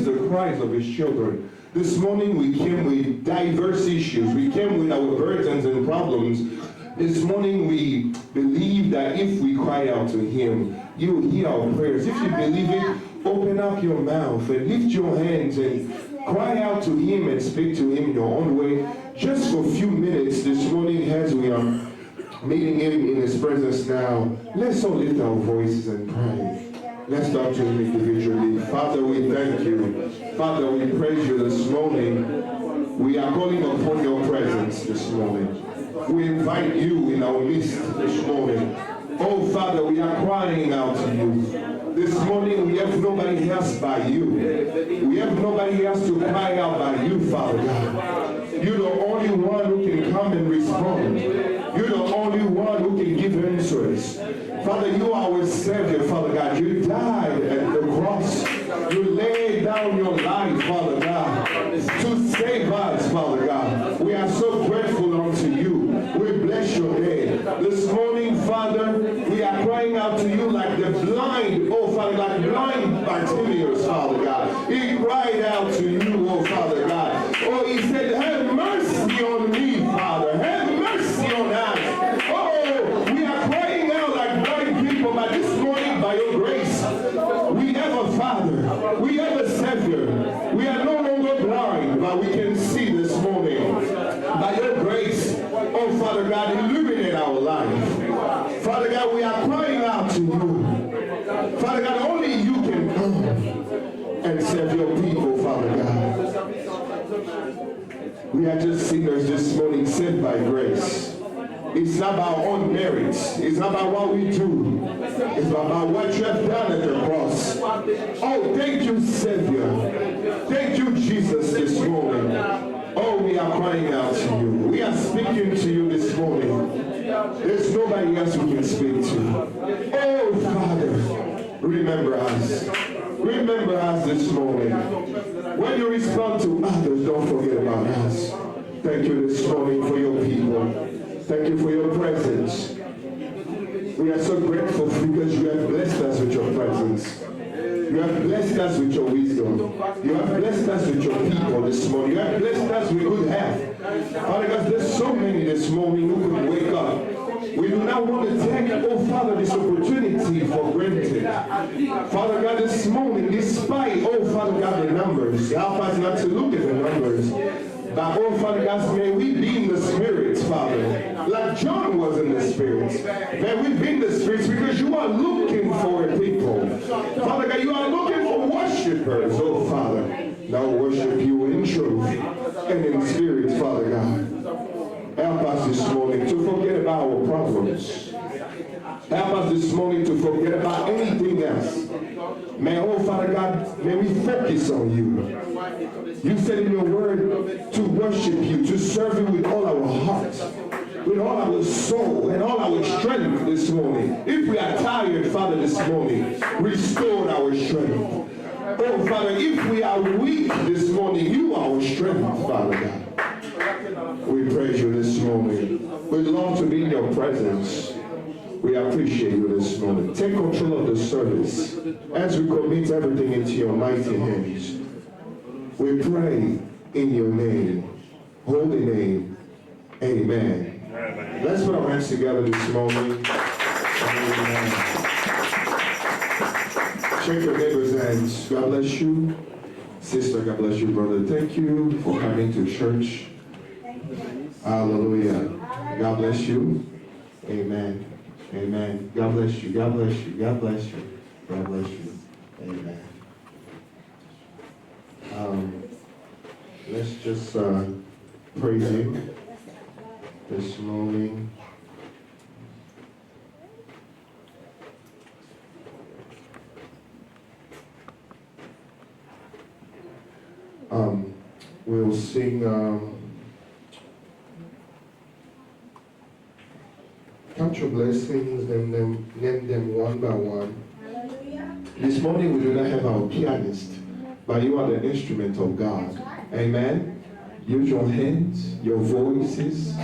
the cries of his children. This morning we came with diverse issues. We came with our burdens and problems. This morning we believe that if we cry out to him, he will hear our prayers. If you believe it, open up your mouth and lift your hands and cry out to him and speak to him in your own way. Just for a few minutes this morning as we are meeting him in his presence now, let's all lift our voices and pray. Let's talk to him individually. Father, we thank you. Father, we praise you this morning. We are calling upon your presence this morning. We invite you in our midst this morning. Oh, Father, we are crying out to you. This morning we have nobody else by you. We have nobody else to cry out by you, Father God. You're the only one who can come and respond. You're the only one who can give answers. Father, you are our Savior, Father God. You died at the cross. You laid down your life, Father God, to save us, Father God. We are so grateful unto you. We bless your name. This morning, Father, we are crying out to you like the blind, oh Father God, blind Bartimaeus, Father God. He cried out to you, oh Father God. Oh, he said, have mercy on me, Father. Have mercy on us. Oh, we are crying out like blind people, but this morning, by your grace, we have a Father. We have a Savior. We are no longer blind, but we can see this morning. By your grace, oh Father God, illuminate our life. Father God, we are crying out to you. Father God, only you can come and save your people, Father God. We are just sinners this morning, saved by grace. It's not about our own merits. It's not about what we do. It's about what you have done at the cross. Oh, thank you, Savior. Thank you, Jesus, this morning. Oh, we are crying out to you. We are speaking to you this morning. There's nobody else we can speak to. Oh, Father, remember us. Remember us this morning. When you respond to others, don't forget about us. Thank you this morning for your people. Thank you for your presence. We are so grateful because you have blessed us with your presence. You have blessed us with your wisdom. You have blessed us with your people this morning. You have blessed us with good health. Father God, there's so many this morning who could wake up. We do not want to take, oh Father, this opportunity for granted. Father God, this morning, despite, oh Father God, the numbers, help us not to look at the numbers. But, oh Father God, may we be in the spirits, Father, like John was in the spirits. May we be in the spirits because you are looking for a people. Father God, you are looking for worshipers, oh Father. Now worship you in truth and in spirit, Father God. Help us this morning to forget about our problems. Help us this morning to forget about anything else. May, oh Father God, may we focus on you. You said in your word to worship you, to serve you with all our hearts, with all our soul and all our strength this morning. If we are tired, Father, this morning, restore our strength. Oh Father, if we are weak this morning, you are our strength, Father God. We praise you this morning. We long to be in your presence. We appreciate you this morning. Take control of the service as we commit everything into your mighty hands. We pray in your name, holy name. Amen. Let's put our hands together this morning. Amen. Shake your neighbor's hands. God bless you. Sister, God bless you, brother. Thank you for coming to church. Hallelujah. God bless you. Amen. Amen. God bless you. God bless you. God bless you. God bless you. Amen. Let's just praise him this morning. We'll sing Count your blessings, name them one by one. Hallelujah. This morning we do not have our pianist, but you are the instrument of God. Amen. Use your hands, your voices,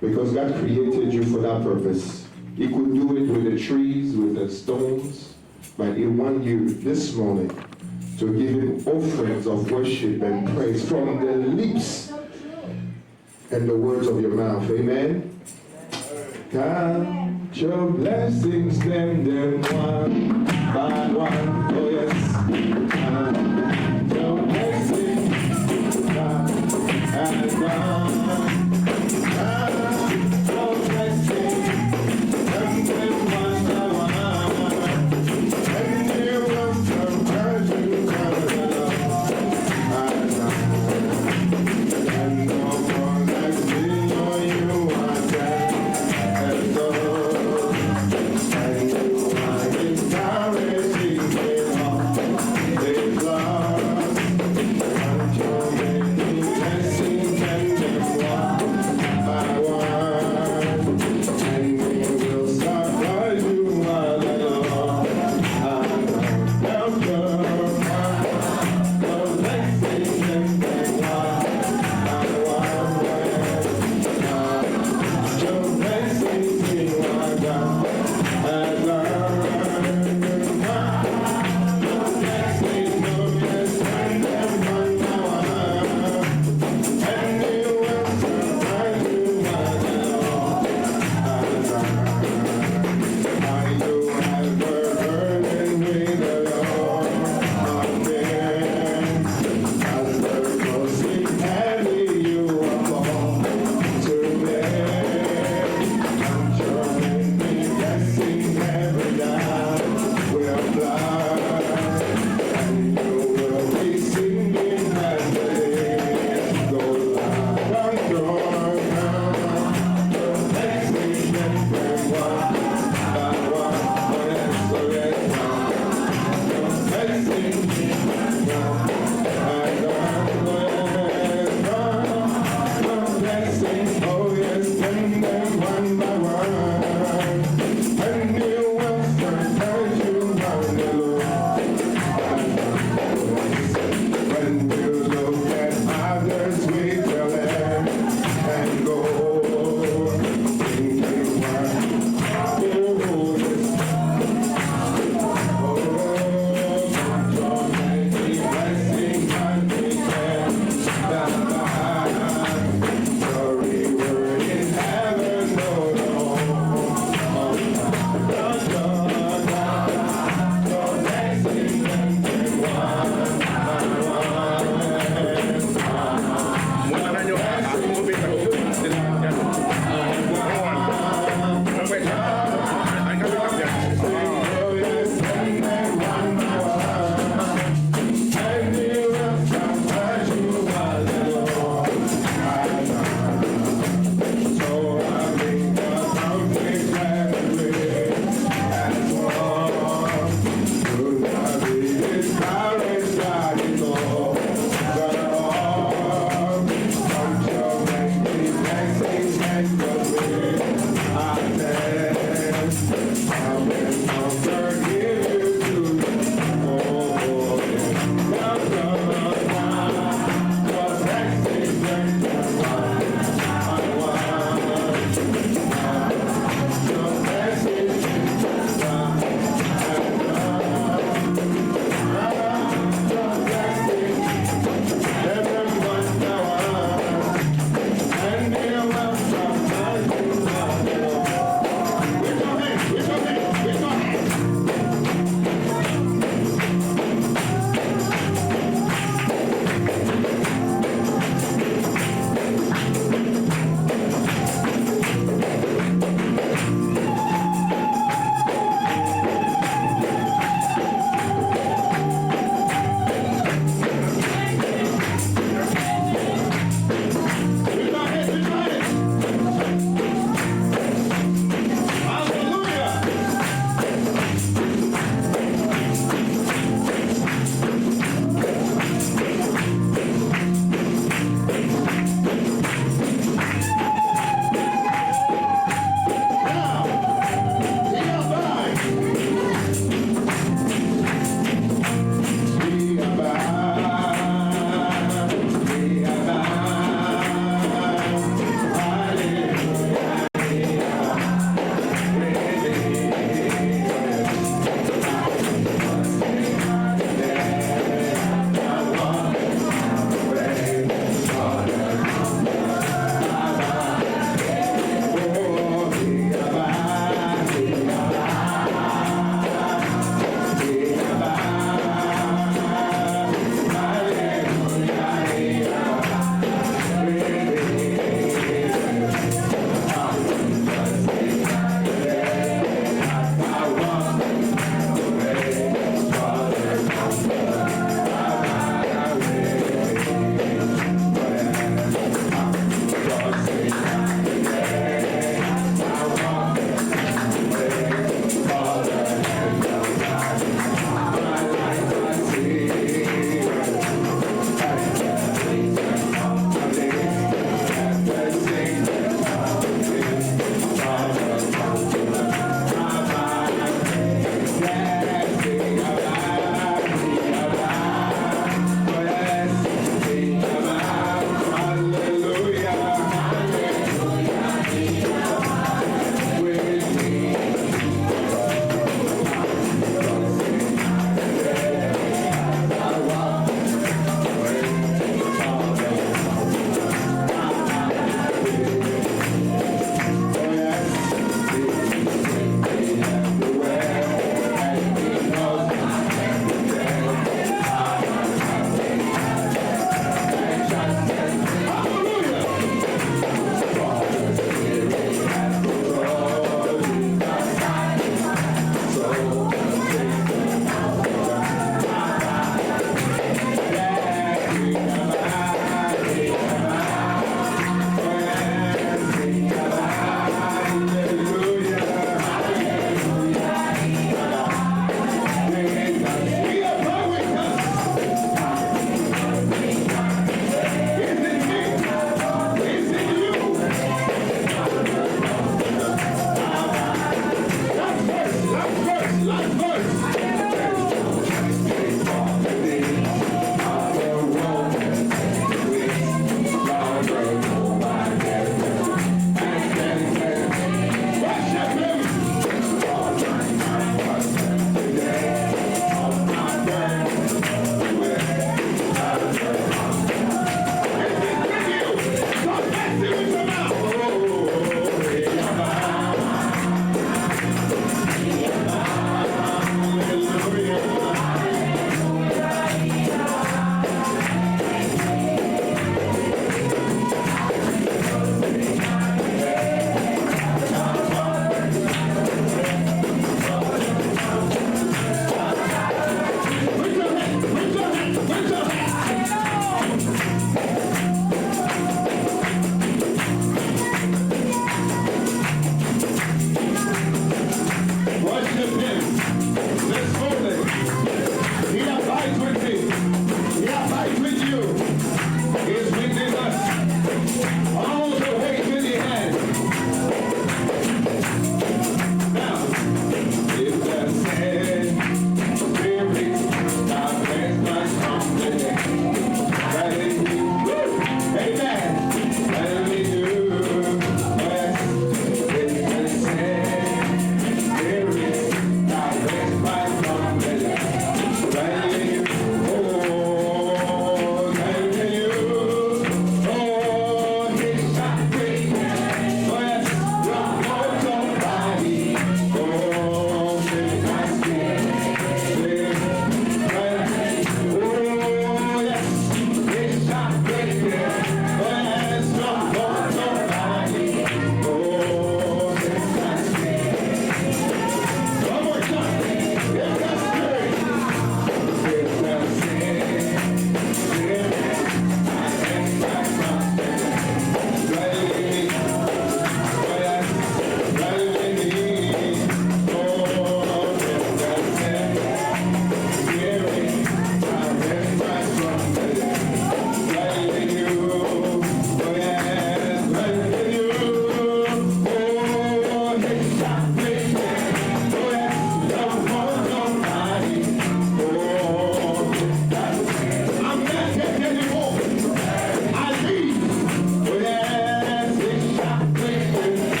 because God created you for that purpose. He could do it with the trees, with the stones, but He wants you this morning to give him offerings of worship and praise from the lips and the words of your mouth. Amen. Count your blessings, name them one by one. Oh yes. Count your blessings, one and one. Count your blessings, name them one by one. And you will surprise you, and no one like me or you are dead. And you are encouraging me on this love.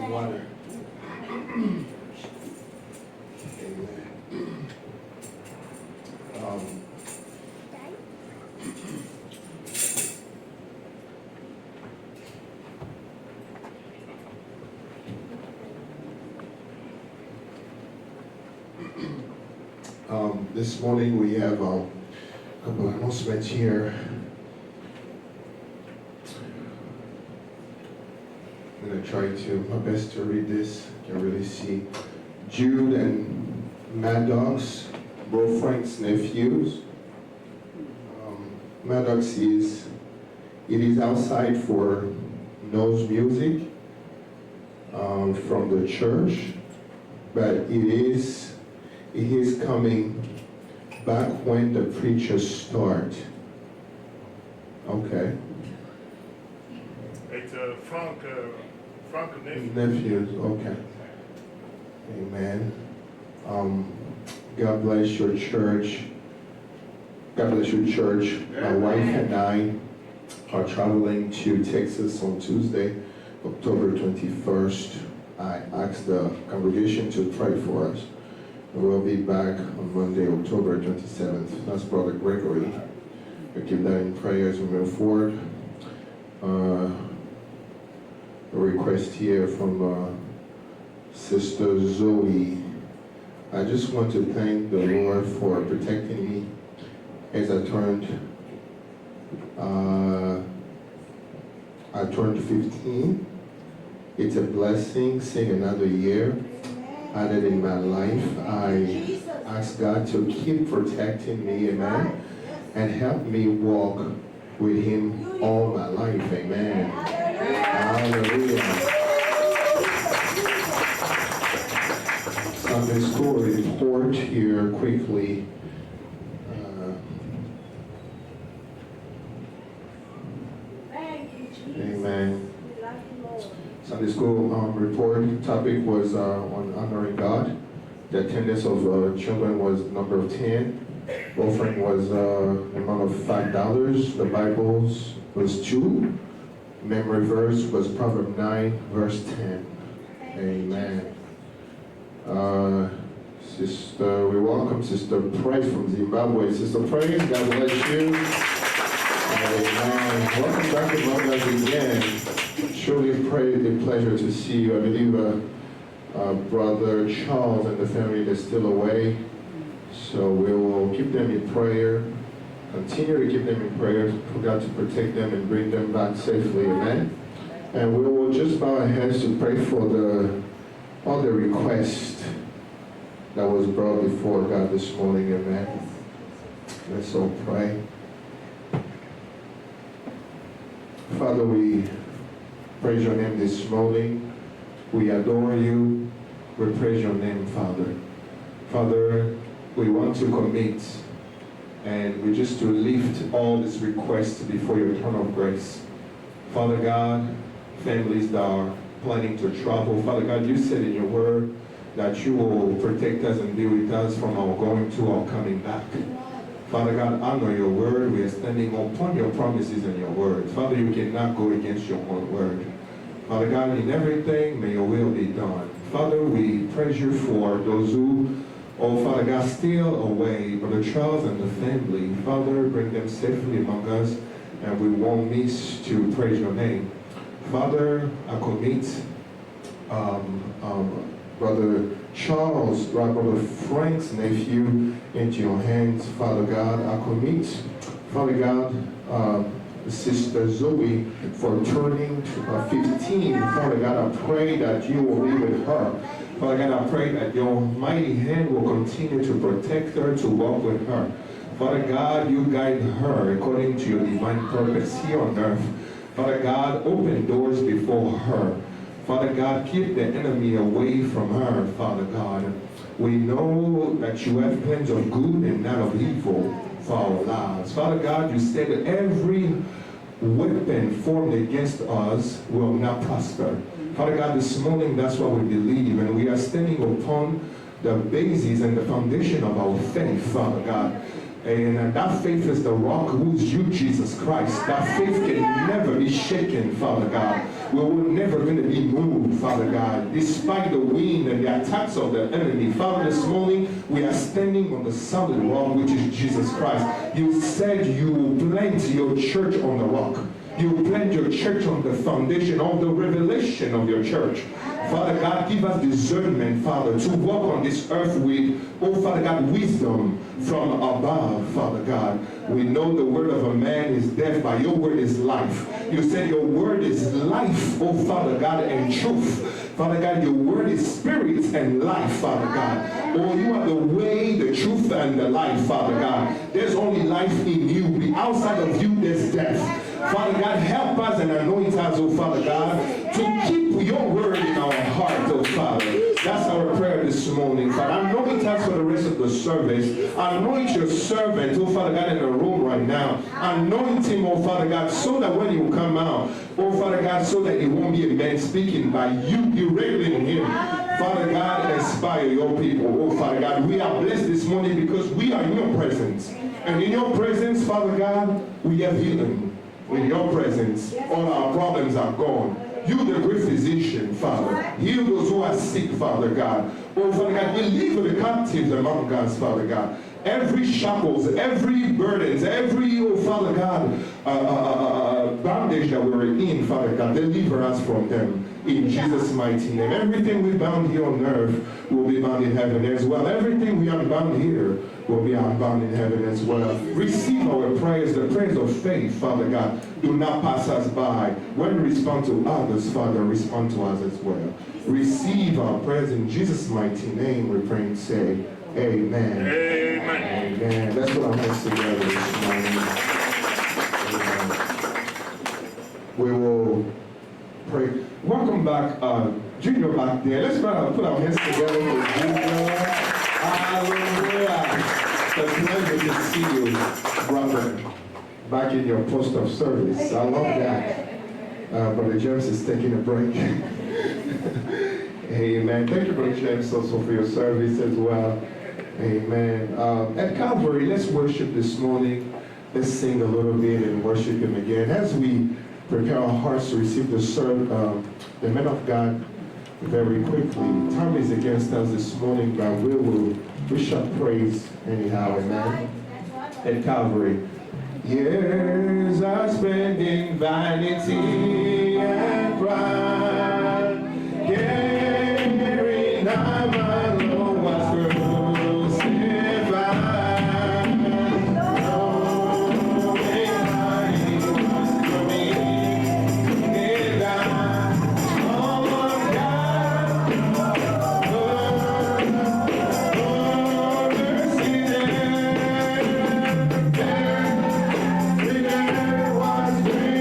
some water. Amen. This morning we have a couple of announcements here. I'm going to try my best to read this. You can really see. Jude and Maddox, both Frank's nephews. Maddox it is outside for Knows Music from the church, but it is coming back when the preachers start. Okay. It's Frank nephew. Nephews, okay. Amen. God bless your church. God bless your church. My wife and I are traveling to Texas on Tuesday, October 21st. I asked the congregation to pray for us. We'll be back on Monday, October 27th. That's Brother Gregory. We keep that in prayer as we move forward. A request here from Sister Zoe. I just want to thank the Lord for protecting me as I turned 15. It's a blessing, seeing another year added in my life. I ask God to keep protecting me, amen, and help me walk with Him all my life, amen. Hallelujah. Sunday school report here quickly. Amen. Sunday school report topic was on honoring God. The attendance of children was number 10. Offering was amount of $5. The Bibles was 2. Memory verse was Proverbs 9, verse 10. Amen. We welcome Sister Price from Zimbabwe. Sister Price, God bless you. Amen. Welcome back among us again. Truly pray a pleasure to see you. I believe Brother Charles and the family is still away. So we will keep them in prayer. Continue to keep them in prayer for God to protect them and bring them back safely. Amen. And we will just bow our heads to pray for all the requests that was brought before God this morning. Amen. Let's all pray. Father, we praise your name this morning. We adore you. We praise your name, Father. Father, we want to commit and we just to lift all these requests before your throne of grace. Father God, families that are planning to travel, Father God, you said in your word that you will protect us and be with us from our going to our coming back. Father God, honor your word. We are standing upon your promises and your word. Father, you cannot go against your own word. Father God, in everything, may your will be done. Father, we praise you for those who, Father God, still away, Brother Charles and the family. Father, bring them safely among us, and we won't miss to praise your name. Father, I commit Brother Charles, Brother Frank's nephew, into your hands, Father God. I commit, Father God, Sister Zoe for turning 15. Father God, I pray that you will be with her. Father God, I pray that your mighty hand will continue to protect her, to walk with her. Father God, you guide her according to your divine purpose here on earth. Father God, open doors before her. Father God, keep the enemy away from her, Father God. We know that you have plans of good and not of evil for our lives. Father God, you said that every weapon formed against us will not prosper. Father God, this morning, that's what we believe, and we are standing upon the basis and the foundation of our faith, Father God. And that faith is the rock who is you, Jesus Christ. That faith can never be shaken, Father God. We will never never going to be moved, Father God, despite the wind and the attacks of the enemy. Father, this morning we are standing on the solid rock, which is Jesus Christ. You said you will plant your church on the rock. You will plant your church on the foundation of the revelation of your church. Father God, give us discernment, Father, to walk on this earth with, oh Father God, wisdom from above, Father God. We know the word of a man is death, but your word is life. You said your word is life, oh Father God, and truth. Father God, your word is spirit and life, Father God. Oh, you are the way, the truth, and the life, Father God. There's only life in you. Outside of you, there's death. Father God, help us and anoint us, oh Father God, to keep your word in our heart, oh Father. That's our prayer this morning, Father. Anoint us for the rest of the service. Anoint your servant, oh Father God, in the room right now. Anoint him, oh Father God, so that when you come out, oh Father God, so that it won't be a man speaking by you directly him. Father God, inspire your people, oh Father God. We are blessed this morning because we are in your presence. And in your presence, Father God, we have healing. In your presence, all our problems are gone. You, the great physician, Father. Heal those who are sick, Father God. Oh, Father God, deliver the captives among us, Father God. Every shackles, every burdens, every, oh, Father God, bondage that we're in, Father God, deliver us from them. In Jesus' mighty name. Everything we bound here on earth will be bound in heaven as well. Everything we unbound here will be unbound in heaven as well. Receive our prayers, the prayers of faith, Father God. Do not pass us by. When we respond to others, Father, respond to us as well. Receive our prayers in Jesus' mighty name. We pray and say, Amen. Amen. Amen. That's what I'm going to together this morning. We will pray. Welcome back, Junior back there. Let's put our hands together for Junior. Hallelujah. It's a pleasure to see you, brother, back in your post of service. I love that. Brother James is taking a break. Amen. Thank you, Brother James, also for your service as well. Amen. At Calvary, let's worship this morning. Let's sing a little bit and worship Him again. As we prepare our hearts to receive the man of God very quickly. Time is against us this morning, but we shall praise anyhow. Amen. At Calvary. Years are spent in vanity and pride. Carrying on my Lord was crucified. Knowing I was coming in down. Oh God, oh mercy there. Was great.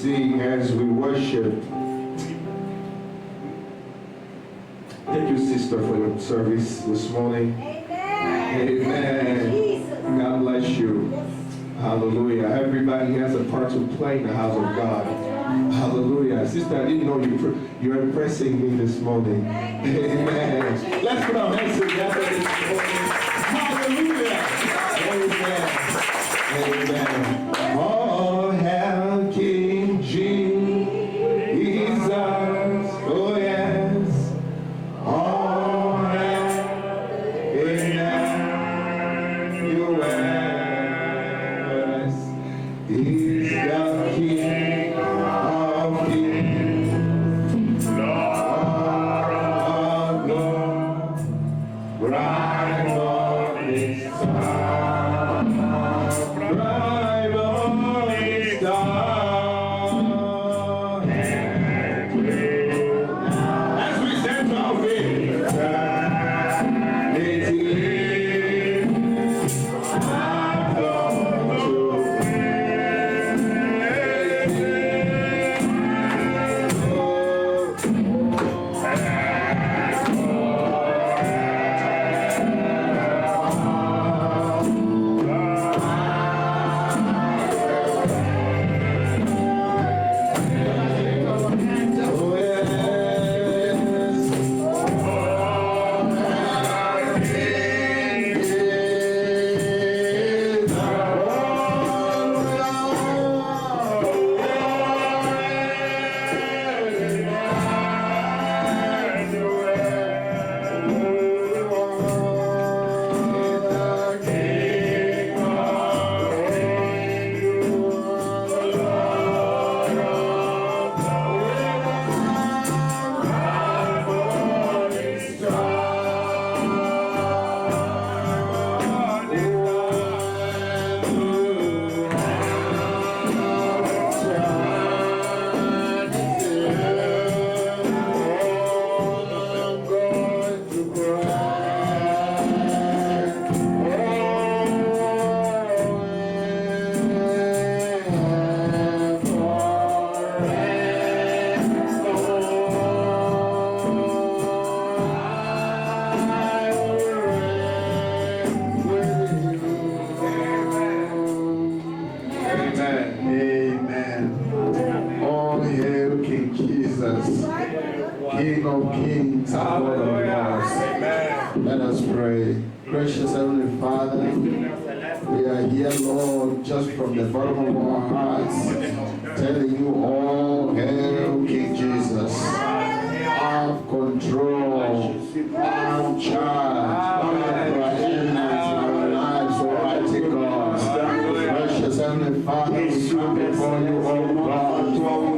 sing, as we worship. Thank you, sister, for your service this morning. Amen. God bless you. Hallelujah. Everybody has a part to play in the house of God. Hallelujah. Sister, I didn't know you're impressing me this morning. Amen. Let's put our hands together this morning. Hallelujah. Amen. Amen. Oh, hail King Jesus. Oh, yes. Oh, hail Emmanuel. He's the King of Kings, Lord of Lords, bright morning star, bright morning star. As we stand to our feet, King of kings and Lord of lords. Let us pray. Gracious Heavenly Father, we are here, Lord, just from the bottom of our hearts, telling you all, hail King Jesus. Have control, have charge over our enemies in our lives, Almighty God. Gracious Heavenly Father, we come before you, oh God,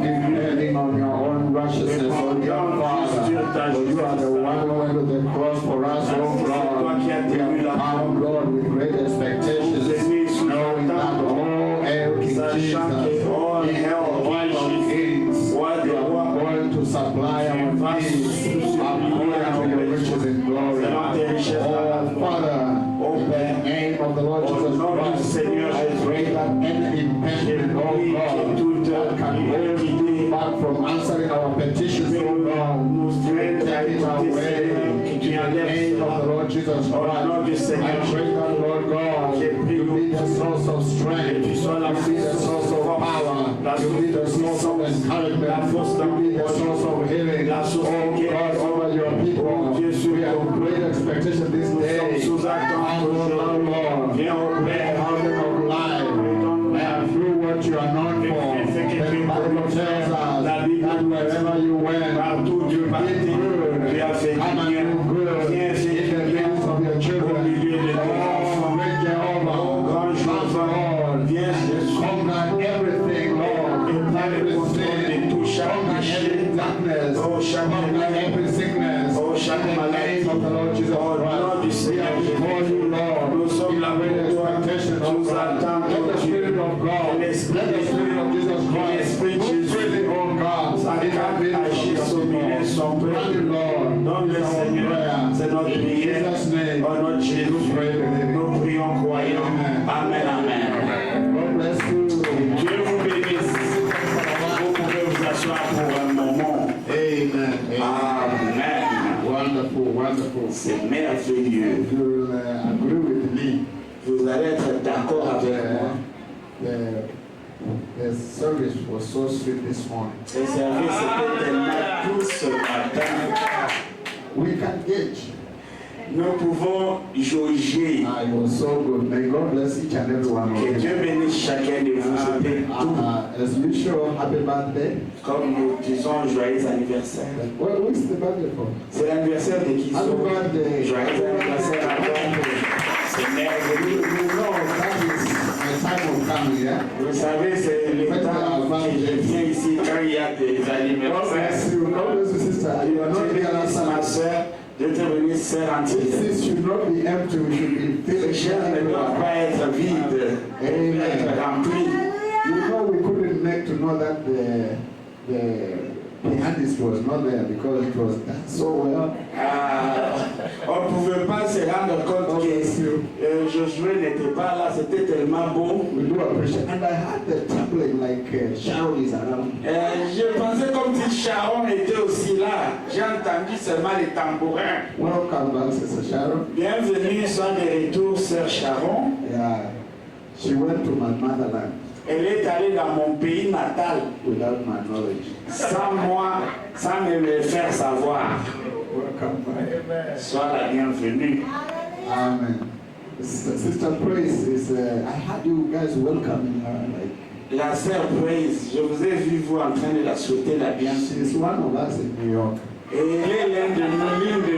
depending on your own righteousness, oh dear Father, for you are the one who went to the cross for us, oh God. We have come, Lord, with great expectations, knowing that, oh, hail King Jesus, King of kings, you are going to supply our needs according to your riches in glory. Oh, Father, in the name of the Lord Jesus Christ, I pray that any impediment, oh God, that can hold you back from answering our petitions, oh God, take it away in the name of the Lord Jesus Christ. I pray that, Lord God, you be the source of strength, you be the source of power, you be the source of encouragement, you be the source of healing, oh God, over your people. We have great expectation this day. Lord, harden of life, through what you are known for. The Bible tells us that wherever you went, you did good. Come and do good in the lives of your children. Oh, great Jehovah, Lord, conquer everything, Lord, every sin, conquer every darkness, conquer every sickness, in the name of the Lord Jesus Christ. We are before you, Lord, in great expectation, oh God. Let the Spirit of God, let the Spirit of Jesus Christ, move freely, oh God, in the midst of your people. Grant it, Lord, is our prayer. In Jesus' name, we pray with it. Amen. Amen. God bless you. wonderful. C'est merveilleux. You will agree with me. Vous allez être d'accord avec moi. The service was so sweet this morning. Le service était tellement doux ce matin. We can gauge. Nous pouvons jauger. It was so good. May God bless each and every one of Que you. Dieu bénisse chacun de vous. C'était tout. As usual, happy birthday. Comme nous disons, joyeux anniversaire. What is the birthday for? C'est l'anniversaire de qui? Happy birthday. Joyeux anniversaire à toi. C'est merveilleux. You know that is my time of coming, yeah? Vous savez, c'est le temps que je viens ici quand il y a des God anniversaires. bless you. God bless you, sister. You are not Dieu here last bénisse ma time. soeur. Dieu te bénisse, sœur entière. This should not be empty. We should be Ce filling chien ne doit everyone. pas être vide, être rempli. You know, we couldn't make to know that the handist was not there because it was done so well. On ne pouvait pas se rendre compte que Josué n'était pas là, c'était tellement beau. We do appreciate. And I had the trembling like Sharon is around. Je pensais comme si Sharon était aussi là. J'ai entendu seulement les tambourins. Welcome back, Sister Sharon. Bienvenue, sois de retour, sœur Sharon. Yeah, she went to my motherland Elle est allée dans mon pays natal without my knowledge. sans moi, sans me le faire savoir. Welcome back. Sois la bienvenue. Amen. Sister Praise is. I had you guys welcoming her. Like La sœur Praise, je vous ai vu vous en train de la souhaiter la bienvenue. she's one of us in New York. Et elle est l'une de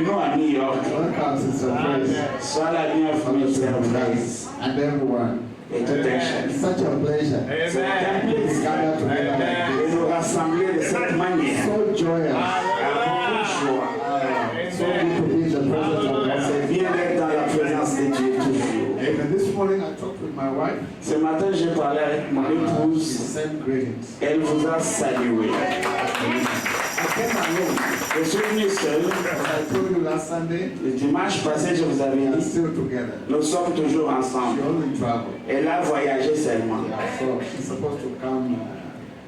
nous à New York. Welcome, Sister Praise. Sois la bienvenue, sœur Praise. And everyone. Et tout un chef. It's such a pleasure. C'est un We plaisir gather together like de this. nous rassembler de cette manière. So joyous. Avec beaucoup de joie. So good to be in the presence of God. C'est bien d'être dans la présence de Dieu toujours. Amen. This morning I talked with my wife. Ce matin, j'ai parlé avec mon She épouse. sent greetings. Elle vous a salué. I came alone. Je suis venu seul. As I told you last Sunday, Le dimanche passé, je vous avais we are dit, still together. nous sommes toujours She ensemble. only traveled. Elle a voyagé seulement. Yeah, so she's supposed to come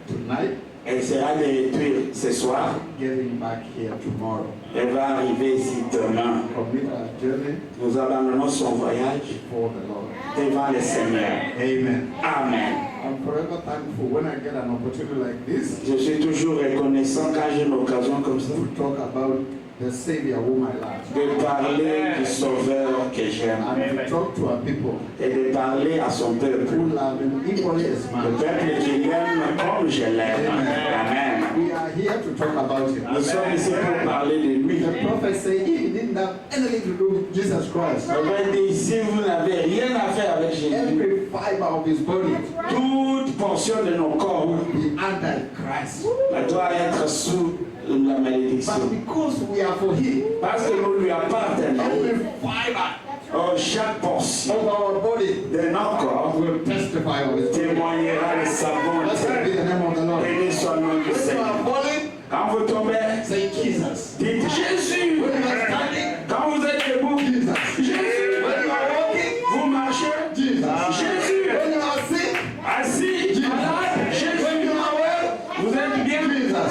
tonight, Elle sera de retour ce soir. getting back here tomorrow. Elle va arriver ici demain. Commit our journey Nous abandonnons son voyage for the Lord. devant le Seigneur. Amen. Amen. I'm forever thankful when I get an opportunity like this Je suis toujours reconnaissant quand j'ai une occasion comme ça to talk about the Savior whom I love. de parler du Sauveur que j'aime And to talk to our people et de parler à son peuple. who love him equally as Le much. peuple qui l'aime comme je l'aime. Amen. We are here to talk about him. Nous sommes ici pour parler de lui. The prophet said he didn't have anything to do with Jesus Christ. Le prophète dit ici, vous n'avez rien à faire avec Jésus. Every fiber of his body Toute portion de nos corps will be under Christ. doit être sous la malédiction. But because we are for him, Parce que nous lui appartenons. every fiber Oh, chaque portion of our body de nos corps will testify of his glory. témoignera de sa Blessed be bonté. the name of the Lord. Béni soit le nom du When you Seigneur. are falling, Quand vous tombez, say Jesus. dites Jésus. When you are standing, Quand vous êtes debout, Jesus. Jésus. When you are walking, Vous marchez, Jesus. Jésus. When you are sick, Assis, malade, when Jésus. you are well, Vous êtes bien,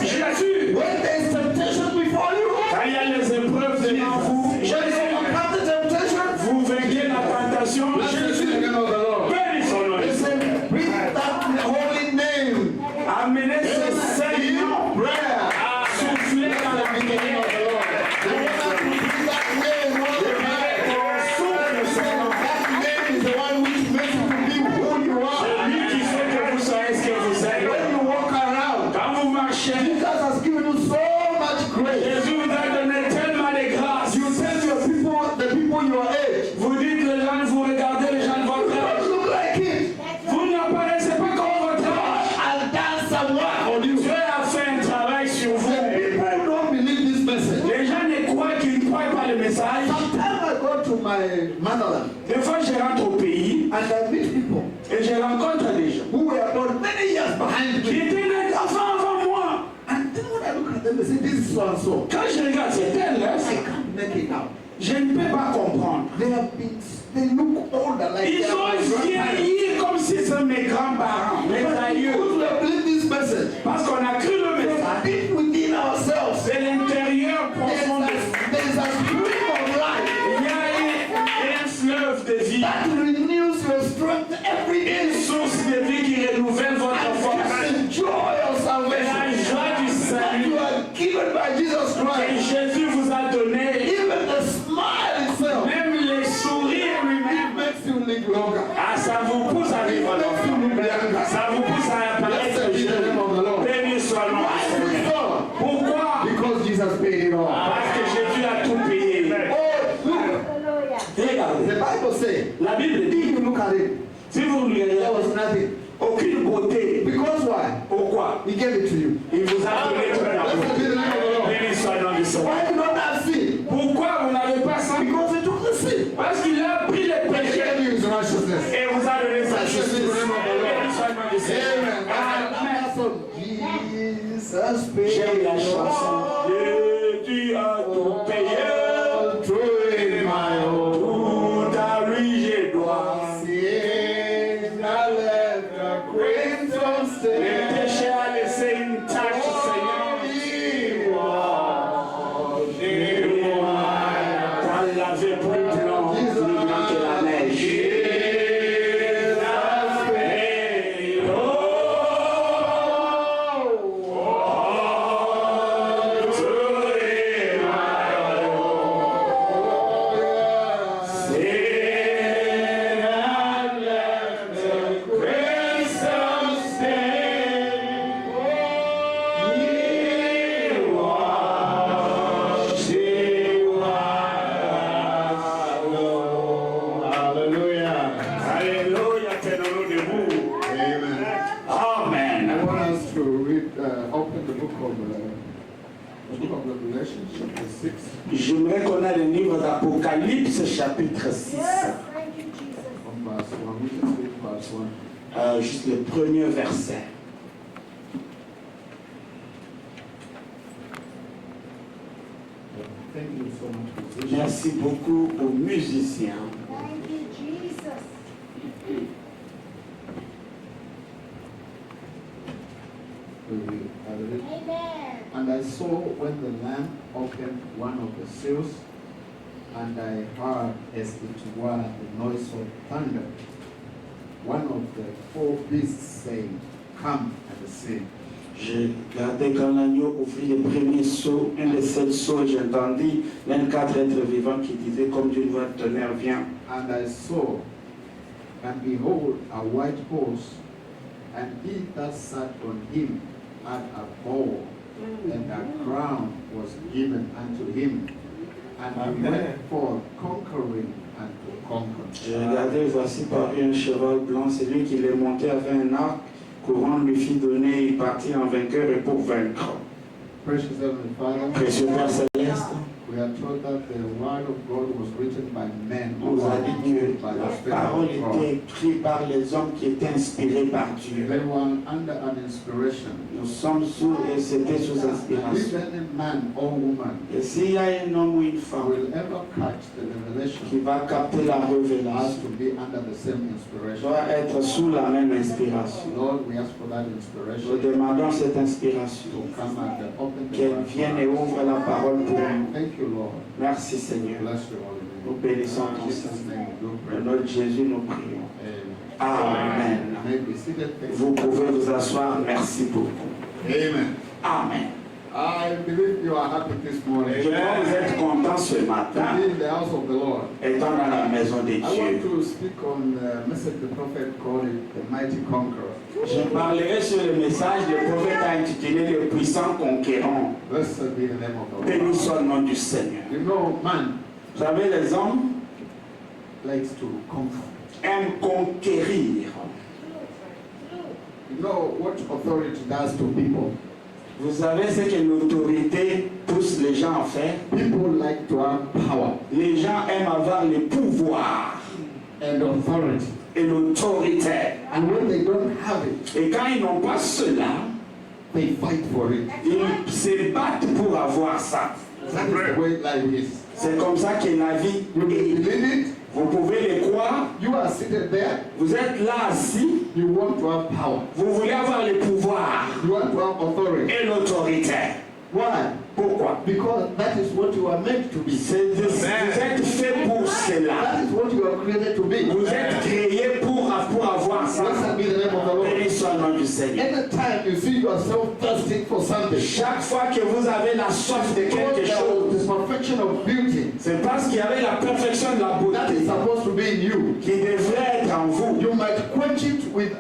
Jésus. when there is temptation before you, Quand il y a les épreuves devant vous, when you Jésus. overcome the temptation, Vous vainquez la tentation, blessed be the Jésus. name of the Lord. Béni son nom. Listen, breathe that holy name. Amenez ce Seigneur Prayer. à souffler dans la In the name prière. of the Lord. The one that will breathe that name all the time. That name is the one which makes you to be who you are. Lui qui fait que vous soyez ce que vous êtes. When you walk around, Quand vous marchez, Jesus has given you so much grace. Jésus vous a donné tellement de grâce. You tell your people, the people your age, Vous dites les gens, vous regardez les gens de votre you âge. don't look like it. Vous n'apparaissez pas comme votre âge. I'll dance some work on you. Dieu a fait un travail sur vous. The people who don't believe this message. Les gens ne croient qu'ils ne croient pas le message. Sometimes I go to my motherland Des fois, je rentre au pays and I meet people et je rencontre des gens who were born many years behind qui me. étaient nés avant moi. And then when I look at them, they say, this is so and so. Quand je regarde cette là, I can't make it out. je ne peux pas comprendre. They look older, like they Ils are ont my grandparents. vieilli comme si c'était mes grands-parents, mes But aïeux. because we have believed this message, Parce qu'on a cru le message. deep within ourselves, C'est l'intérieur profond de there is a spirit That's right. Jésus vous a donné, Even the smile itself, même les sourires it lui-même, makes you live longer. ah, ça vous pousse à It vivre makes you longtemps. live younger. Ça vous pousse à Blessed apparaître be the name of the Lord. béni soit le nom Why du is it Seigneur. so? Pourquoi? Because Jesus paid it all. Parce que Jésus a tout payé. Oh, look. Regardez, The Bible says, la Bible dit, if you look at it, si vous regardez, there was nothing. aucune beauté. Because why? Pourquoi? He gave it to you. Il vous a donné toute la Blessed be the beauté. name of the Lord. Béni soit le nom du Seigneur. Why do you not have sin? Pourquoi vous n'avez pas ça? Because he took the sin. Parce qu'il a pris les And he péchés gave you his righteousness. et vous a donné sa Blessed be justice. the name of the Lord. Béni soit le nom du Seigneur. Amen. Amen. That's what Jesus paid. J'aime la chanson. Jésus a tout payé. Through my own Tout à lui je dois. sin, I left a crimson Le stain. péché a laissé une tache, Seigneur. T'as lavé plus blanc que la neige. Hallelujah. Alléluia, tenons-nous debout. Amen. I Amen. want us to read, open the book of Revelation, chapter 6. J'aimerais qu'on ait le livre d'Apocalypse, chapitre 6. Thank you, Jesus. From verse 1. We just read verse 1. Juste le premier verset. Thank you so much, musicians. Merci beaucoup aux musiciens. Thank you, Jesus. I read. Amen. And I saw when the Lamb opened one of the seals, and I heard as it were the noise of thunder. One of the four beasts saying, Come and see. J'ai regardé quand l'agneau ouvrit les premiers sceaux, un des sept sceaux, j'ai entendu l'un des quatre êtres vivants qui disait comme d'une voix de tonnerre, viens. And I saw, and behold, a white horse, and he that sat on him had a bow, and a crown was given unto him. And he went forth conquering and to conquer. J'ai regardé, voici paru un cheval blanc, celui qui les montait avait un arc, couronne lui fit donner, il partit en vainqueur et pour vaincre. Precious Heavenly Father, Précieux Père Céleste, we are told that the word of God was written by men on who nous a were dit que moved by la the Spirit parole of God. était écrite par les hommes qui étaient inspirés par Dieu. They were under an inspiration. Nous sommes sous, et c'était sous If inspiration. any man or woman Et s'il y a un homme ou une femme will ever catch the qui revelation, va capter la has révélation, to be under the same inspiration. doit être sous la même inspiration. Lord, we ask for that Nous inspiration demandons cette inspiration, to come and open the qu'elle word. vienne et ouvre la parole pour nous. Thank you, Lord. Merci Seigneur. Bless your holy Nous name. bénissons In ton Jesus' Seigneur. name we do Au pray. nom de Jésus, nous prions. Amen. Amen. You may be seated. Thank Vous you. pouvez vous asseoir. Merci beaucoup. Amen. Amen. I believe you are happy this morning. Je crois que vous êtes contents ce To matin, be in the house of the Lord. étant dans la maison de I want Dieu. to speak on the message the prophet called it the mighty conqueror. Je parlerai sur le message que le prophète a intitulé Le puissant conquérant. Blessed be the name of the Béni Lord. soit le nom du Seigneur. You know, man Vous savez, les hommes likes to conquer. aiment conquérir. You know what authority does to people? Vous savez ce que l'autorité pousse les gens à faire? People like to have power Les gens aiment avoir le pouvoir and authority. et l'autorité. And when they don't have it, Et quand ils n'ont pas cela, they fight for it. ils se battent pour avoir ça. That is the way life is. C'est comme ça que la vie You est. believe it, Vous pouvez le croire, you are seated there, vous êtes là assis, you want to have power, vous voulez avoir le pouvoir you want to have authority. et l'autorité. Why? Pourquoi? Because that is what you are meant to be. Vous êtes fait pour cela. That is what you are created to be. Vous êtes créé pour avoir ça. Blessed be the name of the Lord. Béni soit le nom du Seigneur. Anytime you see yourself thirsting for something, something. Chaque fois que vous avez la soif de Because quelque there chose, was the perfection of beauty c'est parce qu'il y avait la perfection de la that is beauté supposed to be in you. qui devrait être en vous. You might quench it with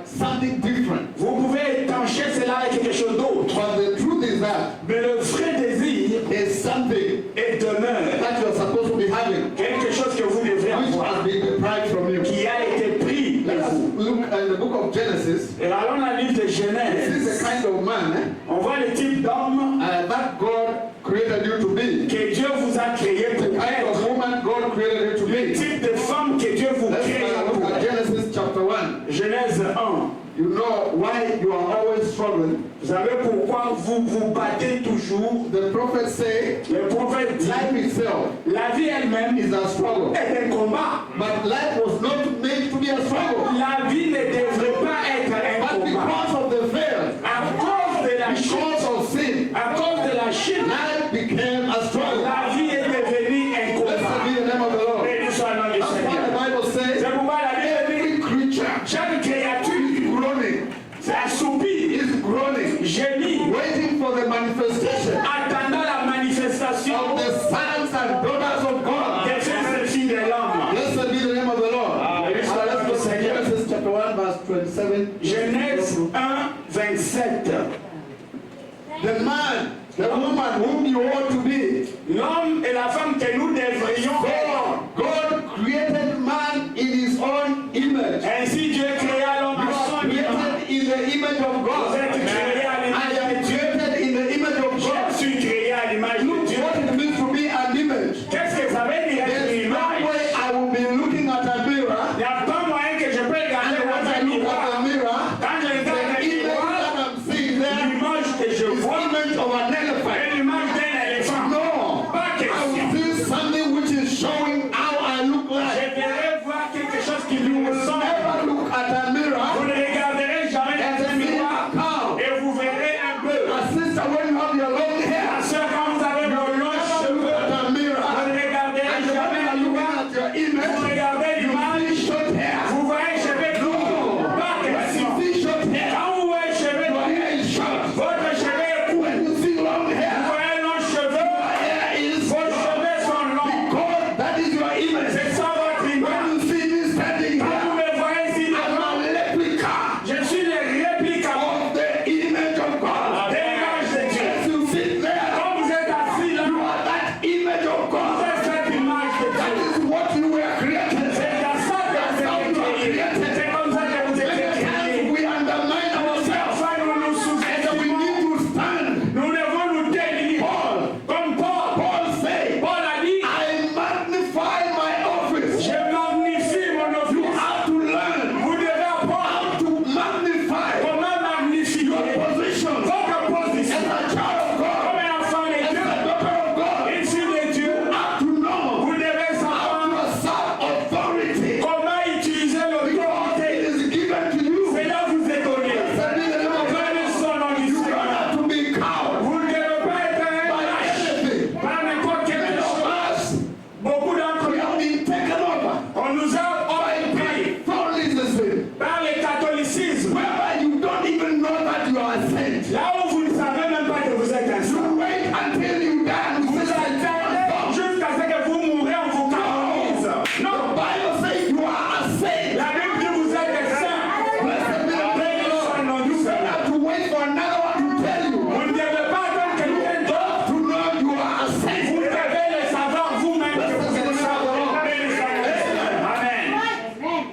something different. Vous pouvez étancher cela avec quelque chose d'autre. But the truth is that Mais le vrai désir there's something est demeure. that you're supposed to be having, Quelque chose que vous devrez which avoir, has been deprived from you. qui a été pris de Let us vous. look at the book of Genesis. Et allons dans le livre de This is Genèse. the kind of man On voit le type d'homme that God created you to be. que Dieu vous a créé The pour kind of être. woman God created you to Le be. type de femme que Dieu vous Let's crée look pour at être. Genesis chapter 1. Genèse 1. You know why you are always struggling. Vous savez pourquoi vous vous battez toujours? The prophet say Le prophète dit, life itself la vie elle-même is a struggle. est un combat. But life was not made to be a struggle. La vie ne devrait pas être un But combat. because of the fail, À cause de la chute, because of sin, à cause de la chute, life became a struggle. la vie est devenue un Blessed combat. be the name of the Lord. Béni soit le nom du That's why Seigneur. the Bible says C'est pourquoi la Bible dit, every creature chaque créature is groaning, c'est assoupie, is groaning, gémit, waiting for the manifestation attendant la manifestation of the sons and daughters of God. des fils et filles de l'homme. Blessed be the name of the Lord. Let's Let's go to Genesis chapter 1 verse 27. Genèse 1, 27. The man, the woman whom you ought to be. L'homme et la femme que nous devrions être. God created man in his own image. Ainsi Dieu créa l'homme You à are son image. created in the image of Vous God. êtes créés à I l'image am de Dieu. created in the image of Je God. suis créé à l'image de Look Dieu. what it means to be an image. Qu'est-ce que ça veut dire être There's une no image? way I will be looking at a mirror, Il n'y a pas moyen que je peux regarder and when dans I un look miroir. at the mirror, Quand je regarde the un image miroir, that I'm seeing there l'image que je is vois image of an elephant. est l'image d'un éléphant. No, Pas I question. will see something which is showing how I look Je like. verrai voir quelque chose qui You lui will ressemble. never look at a Vous mirror ne regarderez jamais and dans un see miroir a cow. et vous verrez un peu. A sister, when you have your long Ma hair, soeur, quand vous avez vos longs never look cheveux, at a vous mirror. ne regarderez And when jamais you un are looking miroir. at your Vous image, regardez you l'image, see short hair. vous voyez cheveux courts. Pas When question. you see short hair, Quand vous voyez cheveux your courts, hair is short. votre cheveu est court. When you see long Vous hair, voyez longs cheveux, your hair is vos short. cheveux sont longs. Because that is your image. C'est ça votre When image. you see me standing Quand vous here, me voyez ici I'm devant, a replica je suis le réplique of the image of God. de l'image de Dieu. As you sit there, Quand vous êtes assis là, you are that image of vous God. êtes cette image de That Dieu. is what you were created. C'est dans ça que vous êtes créés. C'est comme ça que vous êtes Many créés. times we undermine ourselves Parfois nous nous and we sous-estimons. need to stand. Nous devons nous délimiter. Paul, Comme Paul. Paul said, Paul a dit, I magnify my office. je magnifie mon You office. have to learn Vous devez apprendre how to magnify comment magnifier your position votre position. as a child of God, Comme un enfant de as Dieu, a daughter of God. une fille de Dieu, You have to know vous devez how savoir to assert authority. comment utiliser Because l'autorité. it is given to you. Cela vous est donné. That is the name of God. Prenez son nom du You don't Seigneur. have to be cowed Vous ne devez pas être un by lâche anything. par n'importe Many quelle of chose. us, Beaucoup d'entre we nous, have been taken over on nous a occupés Catholicism, par le catholicisme. whereby you don't even know that you are saved. Là où vous ne savez même pas que vous êtes un saint. You wait until you die and Vous say, attendez jusqu'à ce que vous mourrez, on vous canonise. The Non, Bible says you are a saint. la Bible dit vous êtes des saints. Blessed be the name of the Prenez son Lord. nom du You don't Seigneur. have to wait for another one to tell you. Vous ne devez pas attendre quelqu'un d'autre. To know you are a saint. Vous devez le savoir vous-même que vous êtes saint. Prenez son nom du Seigneur. Amen.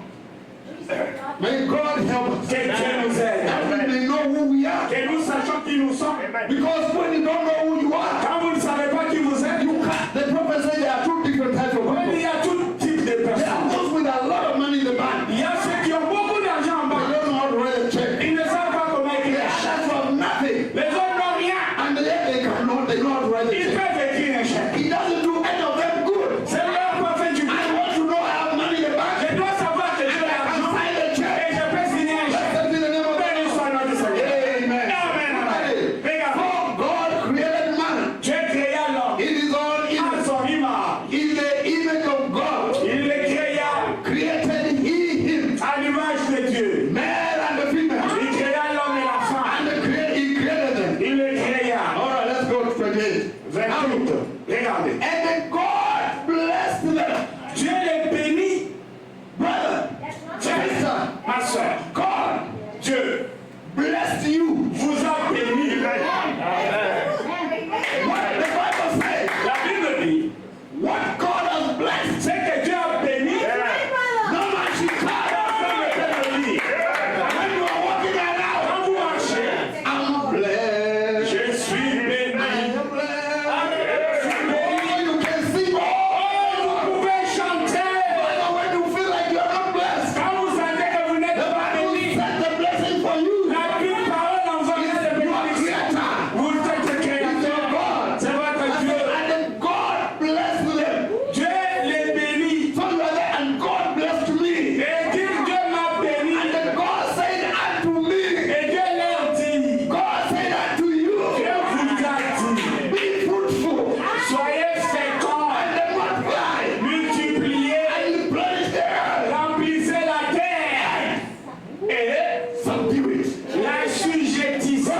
May God help us. Que Dieu nous aide. That we may know who we are. Que nous sachions qui nous sommes. Because when you don't know who you are, Quand vous ne savez pas qui vous êtes, you can't. The prophet said there are two different types of il people. y a tout type de There are personnes. those with a lot of money in the bank. Il y a ceux qui ont beaucoup d'argent en They banque. don't know how to write a check. Ils ne savent pas comment They écrire. are others who have nothing. Les autres n'ont rien. And yet they cannot, they know how to write a Ils check. peuvent écrire un chèque. It doesn't do any of them good. C'est leur pas fait du I bien. want to know I have money in the bank. Je dois savoir que j'ai And I can l'argent sign a et check. je peux signer un chèque. Blessed be the name of Béni God. soit le nom du Seigneur. Amen. Amen. Amen. Regarde. For God created 28. 28. Regardez. And then God blessed them. Dieu les bénit. Brother, sister, Ma soeur, God Dieu blessed you. vous a béni. What the Bible says, La Bible dit, what God has blessed, c'est que Dieu a béni. no man should cut off. When you are walking around, Quand vous marchez, I'm blessed. je suis béni. I am blessed. Oh, you can sing. Oh, vous pouvez chanter. But when you feel like you're not blessed, Quand vous sentez que vous n'êtes the pas Bible béni, set the blessing for you. la Bible parole en faveur de Your bénédiction. creator. Vous êtes le It's your créateur. God. C'est votre Dieu. And then God blessed them. Dieu les bénit. So you are there and God blessed me. Et dit Dieu m'a béni. And then God said unto me, Et Dieu leur dit, God said unto you, Dieu vous a dit, be fruitful soyez féconds, and then multiply multipliez, and replenish the earth. remplissez la terre et Subdue it. la sujettissez,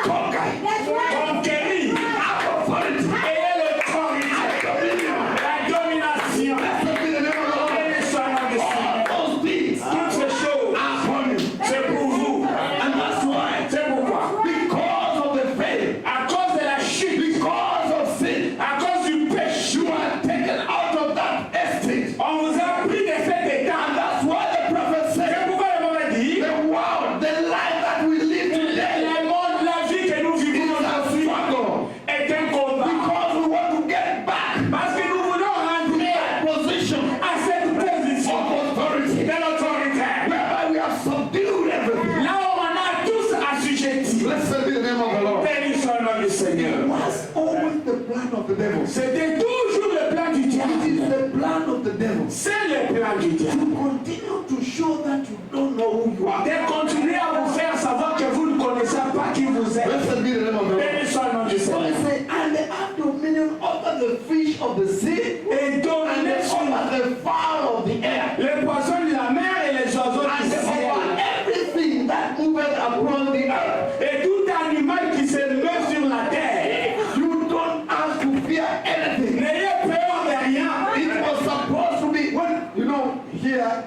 Conquer. conquérir, Have authority. ayez l'autorité, la domination. Blessed be the name of the Lord. Béni soit le nom de Dieu. All those things Toutes ces choses, are upon you. c'est pour vous. And that's why, C'est pourquoi, because of the faith, à cause de la chute, because of sin, à cause du péché, you are taken out of that estate. on vous a pris de cet And état. that's why the prophet C'est said, pourquoi le mauvais dit, the world, the life that we live today le monde, la vie que nous is vivons a aujourd'hui struggle. est un combat. Because we want to get back Parce que nous voulons rentrer that position à cette position of authority, de l'autorité. whereby we have subdued everything. Là où on a tous assujettis. Blessed be the name of the Lord. Béni soit le nom du Seigneur. It was always the plan of the devil. C'était toujours le plan du It is diable. the plan of the devil C'est le plan du to diable. continue to show that you don't know who you are. De continuer à vous faire savoir que vous ne connaissez pas qui vous êtes. Blessed be the name of the Lord. Béni soit le nom du So Seigneur. it says, and they have dominion over the fish of the sea Et and dominer sur over the fowl of the air les poissons de la mer et les oiseaux and du over ciel. everything that moveth upon the earth. Et tout animal qui se meut sur la terre. You don't have to fear anything. N'ayez peur de rien. It was supposed to be when you know here.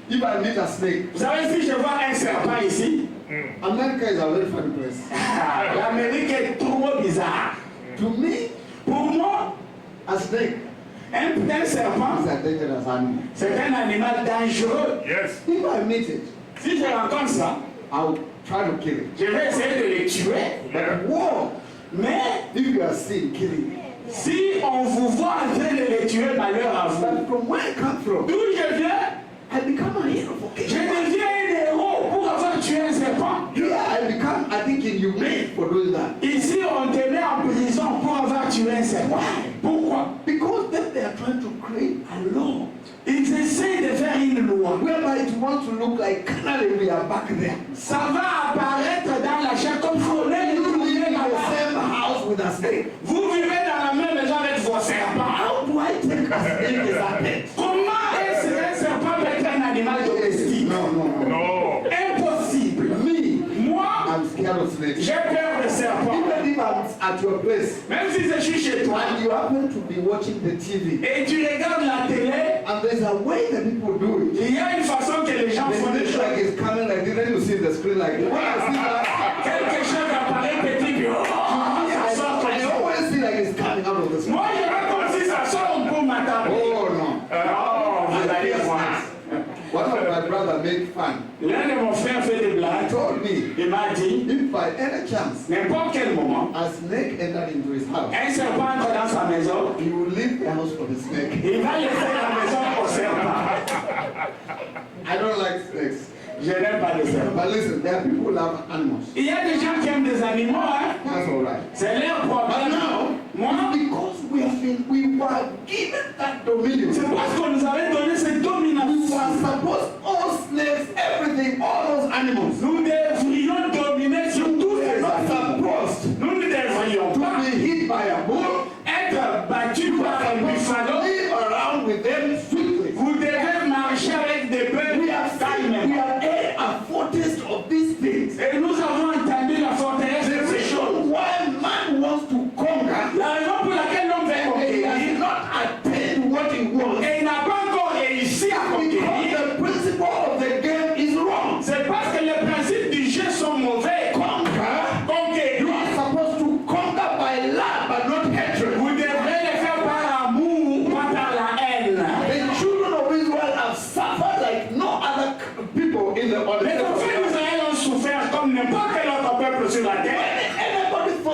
If I meet a snake, Vous savez, si je vois un serpent ici, America is a very funny place. l'Amérique est trop bizarre. To me, Pour moi, a snake un serpent, is a dangerous animal. c'est un animal dangereux. Yes. If I meet it, Si je rencontre ça, I'll try to kill it. je vais essayer de les tuer. Yeah. Whoa! Mais If you are seen killing, si on vous voit en train de les tuer, malheur à vous. but from where I come from, D'où je viens, I become a hero for je killing. deviens un héros pour avoir tué un serpent. Here I become, I think, inhumane for doing that. Ici, on te met en prison pour avoir tué un serpent. Pourquoi? Because then they are trying to create a law Ils essaient de faire une loi. whereby it wants to look like Canada, we are back there. Ça va apparaître dans la chair comme si on est You live vivez in the là-bas. same house with a snake. Vous vivez dans la même maison avec vos serpents. How do I take a snake as a pet? Comment est-ce qu'un serpent peut être un animal domestique? No. No. Impossible. Me, Moi, I'm scared of snakes. j'ai peur des serpents. Even if I'm at your place Même si je suis chez toi and you happen to be watching the TV, et tu regardes la télé, and there's a way that people do it. il y a une façon que les gens They font des look choses. like it's coming like this. Then you see the screen like this. When I see that, Quelque chose apparaît petit, puis oh, ça sort comme I ça. always see like it's coming out of the screen. Moi, je vois comme si ça sort pour m'attraper. Oh no. Oh, vous allez voir. One of my brother made fun. L'un de mon frère fait des He blagues. told me, Il m'a dit, if by any chance n'importe quel moment, a snake entered into his house, un serpent entre dans sa maison, he will leave the house for the snake. il va laisser la maison au serpent. I don't like snakes. Je n'aime pas les serpents. But listen, there are people who love animals. Il y a des gens qui aiment des animaux, hein. That's all right. C'est leur But problème. now, Moi, because we were given that dominion, c'est parce qu'on nous avait donné cette we domination. were supposed, all snakes, everything, all those animals, Nous devrions dominer sur tous they are les not animaux. supposed Nous ne devrions to pas be hit by a bull. être battus par un buffalo. Live around with them swiftly. Vous devez marcher avec des bœufs We have calmement. heard a foretaste of these things. Et nous avons entendu la forteresse The de ces choses. reason why man wants to come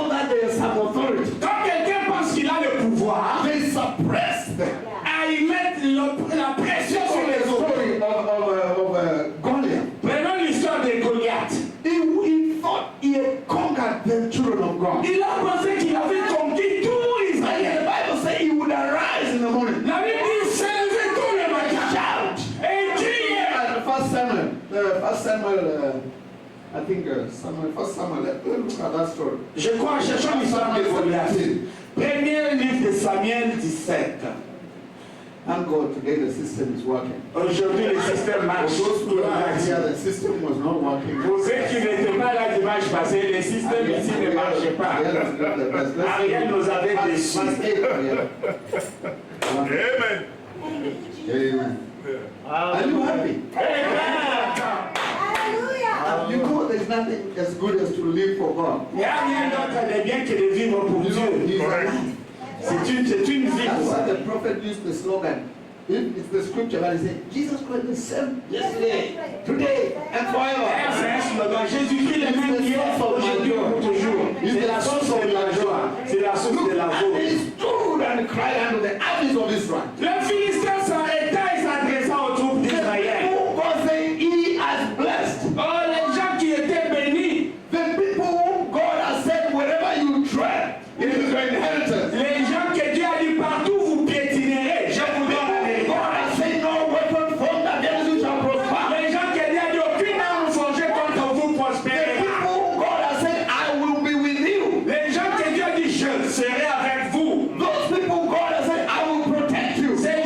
know that there is some authority, Quand quelqu'un pense qu'il a le pouvoir, they suppress them. ils mettent la pression sur The les autres. story of Goliath. Prenons l'histoire de Goliath. He thought he had conquered the children of God. Il a pensé qu'il avait conquis tout And the Israël. Bible says he would arise in the morning. La Bible dit, s'est levé tout le matin et criait. First Samuel, I think First Samuel, let's look at that story. Je crois, cherchons l'histoire de Goliath. Premier livre de Samuel 17. Thank God today the system is working. Aujourd'hui, le système For marche. those who are here, the system was not working. Pour ceux qui n'étaient pas là dimanche passé, le système ici ne marchait pas. Ariel nous avait déçus. Amen. Amen. Are you happy? Hallelujah. You know there's nothing as good as to live for God. Il n'y a rien d'autre de bien que de vivre pour You know, Dieu. He's Correct. alive. C'est une vie That's pour why ça. the prophet used the slogan. It's the scripture that he said, Jesus Christ is the same yesterday, today, and forever. C'est un slogan. Jésus-Christ est le même hier, aujourd'hui, pour toujours. C'est la source de la joie. C'est la source de la And joie. he stood and cried unto the armies of Israel. Le Philistin s'arrêta et s'adressa aux troupes d'Israël. Who God saying he has blessed. Oh, les gens qui étaient bénis, The people whom God has said, wherever you tread, it is your inheritance. les gens que Dieu a dit partout vous piétinerez, je vous donne la God vérité. has said, no weapon formed against you shall prosper. Les gens que Dieu a dit aucune arme forgée contre vous The prospérera. people whom God has said, I will be with you. Les gens que Dieu a dit je serai avec vous. Those people God has said, I will protect you. Ces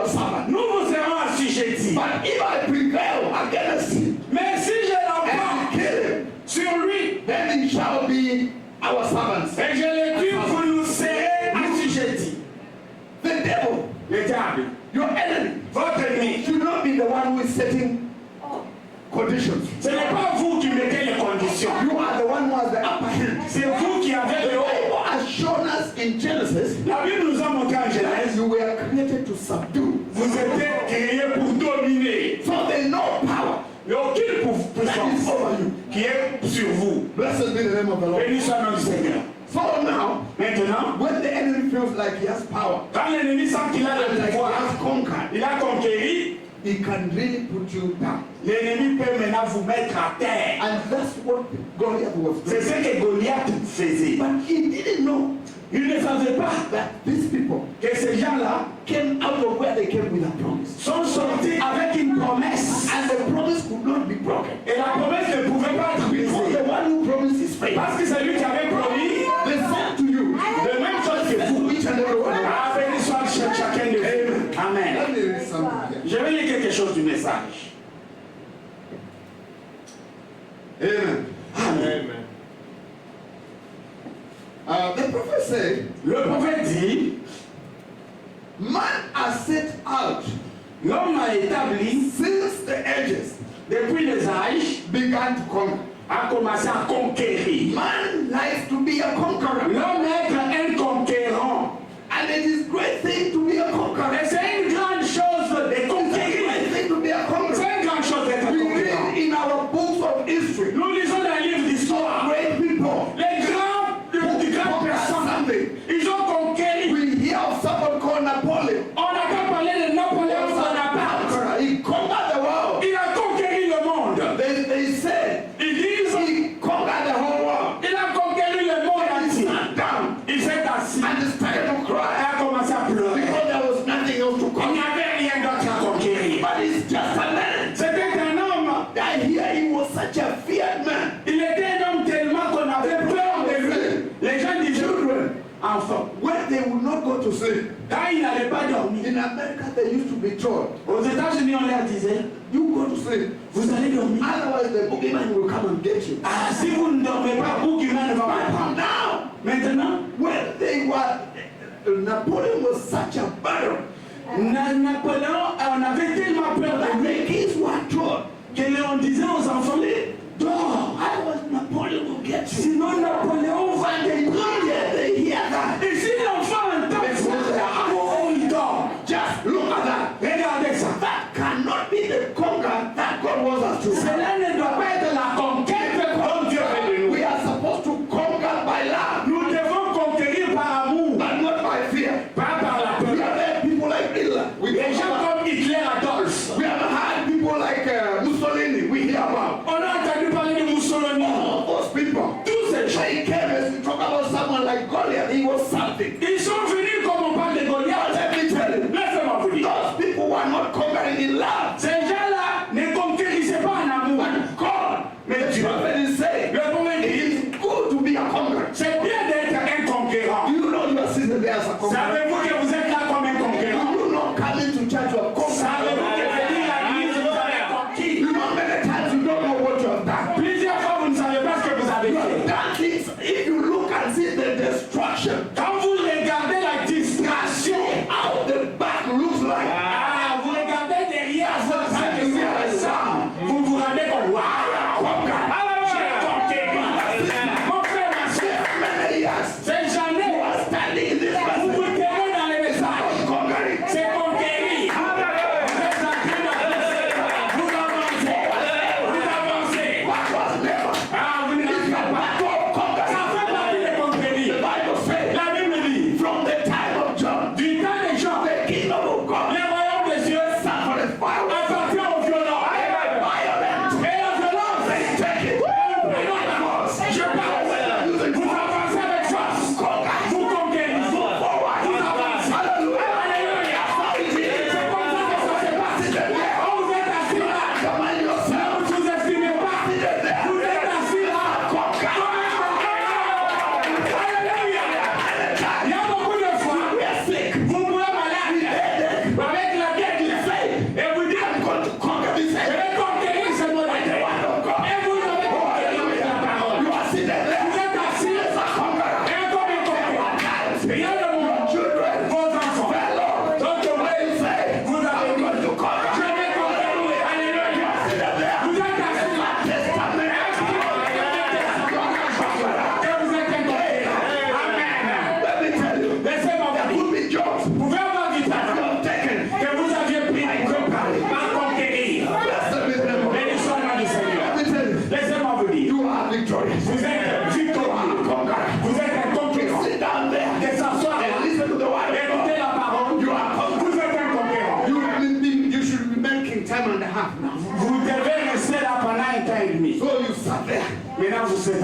your servant. nous vous serons assujettis. But if I prevail against him Mais si je l'emporte and kill him, sur lui, then he shall be our servants. et je le tue, vous nous serez assujettis. The devil, Le diable, your enemy, votre ennemi, should not be the one who is setting conditions. ce n'est pas vous qui mettez les conditions. You are the one who has the upper hand. C'est vous qui avez The le haut. Bible has shown us in Genesis La Bible nous a montré en that Genèse, you were created to subdue. vous êtes créés pour dominer. So there's no power Il n'y a aucune that is puissance over you. qui est sur vous. Blessed be the name of the Lord. Béni soit le nom du Seigneur. So now, Maintenant, when the enemy feels like he has power, quand l'ennemi sent qu'il a and le like he pouvoir, has conquered, il a conquéri, he can really put you down. l'ennemi peut maintenant vous mettre à terre. And that's what Goliath was C'est doing. ce que Goliath faisait. But he didn't know Il ne savait pas that these people que ces gens-là came out of where they came with a promise. sont sortis avec une promesse. And the promise could not be broken. Et la promesse ne pouvait pas être Because brisée. the one who promised is faithful. Parce que c'est lui qui avait promis They said to you, de même chose que vous. each and every one of us. Ah, béni soit chacun de vous. Amen. Let me read something here. Je vais lire quelque chose du message. Amen. Amen. Amen. The prophet said, Le prophète dit, man has set out l'homme a établi, since the ages depuis les âges, began to conquer. a commencé à conquérir. Man likes to be a conqueror. L'homme est un conquérant. And it is great thing to be a conqueror. Et c'est une grande chose de It's a conquérir. great thing to be a conqueror. C'est une grande chose d'être We conquérant. read in our books of history, Nous lisons dans les livres d'histoire. great people Les grandes personnes, something. ils ont conquéri. We hear of someone called Napoleon. On n'a qu'à parler de Napoléon Bonaparte. He conquered the world. Il a conquéri le monde. They said Ils disent, he conquered the whole world. il a conquéri le monde He entier. sat down Il s'est assis. and started to Il cry a commencé à pleurer. because there was nothing else to Il n'y conquer. avait rien d'autre à conquérir. But he's just a man. C'était un homme. I hear he was such a feared man. Il était un homme tellement qu'on avait peur de lui. Les gens disaient, enfant, When they would not go to sleep, quand il n'allait pas dormir. in America they used to be told, Aux États-Unis, on leur disait, you go to sleep. vous allez dormir. Otherwise the boogeyman will come and get you. Ah, si vous ne dormez pas, Boogeyman ne va pas prendre. Now, Maintenant, when they were, Napoleon was such a baron Napoléon, on avait tellement peur that de the lui kids were told, que on disait aux enfants, dors. otherwise Napoleon will get you. Sinon, Napoléon va And they te come here, they hear that. Et si l'enfant entend ça, oh, il dort. Just look at that. Regardez ça. That cannot be the conquer that God wants us to. Cela ne doit pas être la conquête comme Dieu veut de nous. We are supposed to conquer by love, Nous devons conquérir par amour, but not by fear. pas par la We peur. have had people like Hitler. Les gens comme Hitler, Adolphe. We have had people like Mussolini. We hear about On a entendu parler de Mussolini. all those people. Tous ces gens. They came as we talk about someone like Goliath. He was something. Ils sont venus comme on parle de Goliath. Let me tell you, Laissez-moi vous dire. those people were not conquering in love, Ces gens-là ne conquérissaient pas en amour. but God. Mais The Dieu. prophet is saying, Le prophète it dit, is good to be a conqueror. c'est bien d'être un conquérant. Do you know you are sitting there as a conqueror? Savez-vous que vous êtes là comme un Do conquérant? you not come into church you are Savez-vous que conqueror? venir à l'église, vous avez conquis? You know many times you don't know what you have done. Plusieurs fois, vous ne savez pas ce que vous avez You have fait. done things. If you look and see the destruction, Quand vous regardez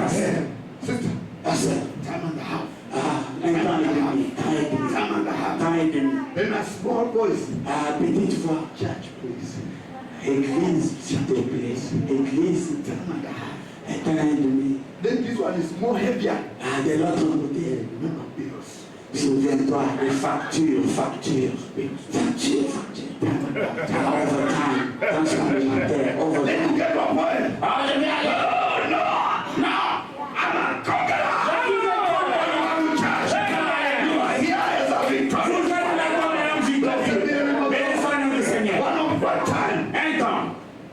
passé. Sister, La sœur. time and a half. Un temps et demi. Time and a half. Temps et demi. Then a small voice. Petite voix. Church, please. Église, s'il te plaît. Église. Time and a half. Un temps et demi. Then this one is more heavier. De l'autre côté. Remember bills. Souviens-toi, les factures. Overtime. Pension alimentaire. Overtime. Get my point. Ah, je vais aller.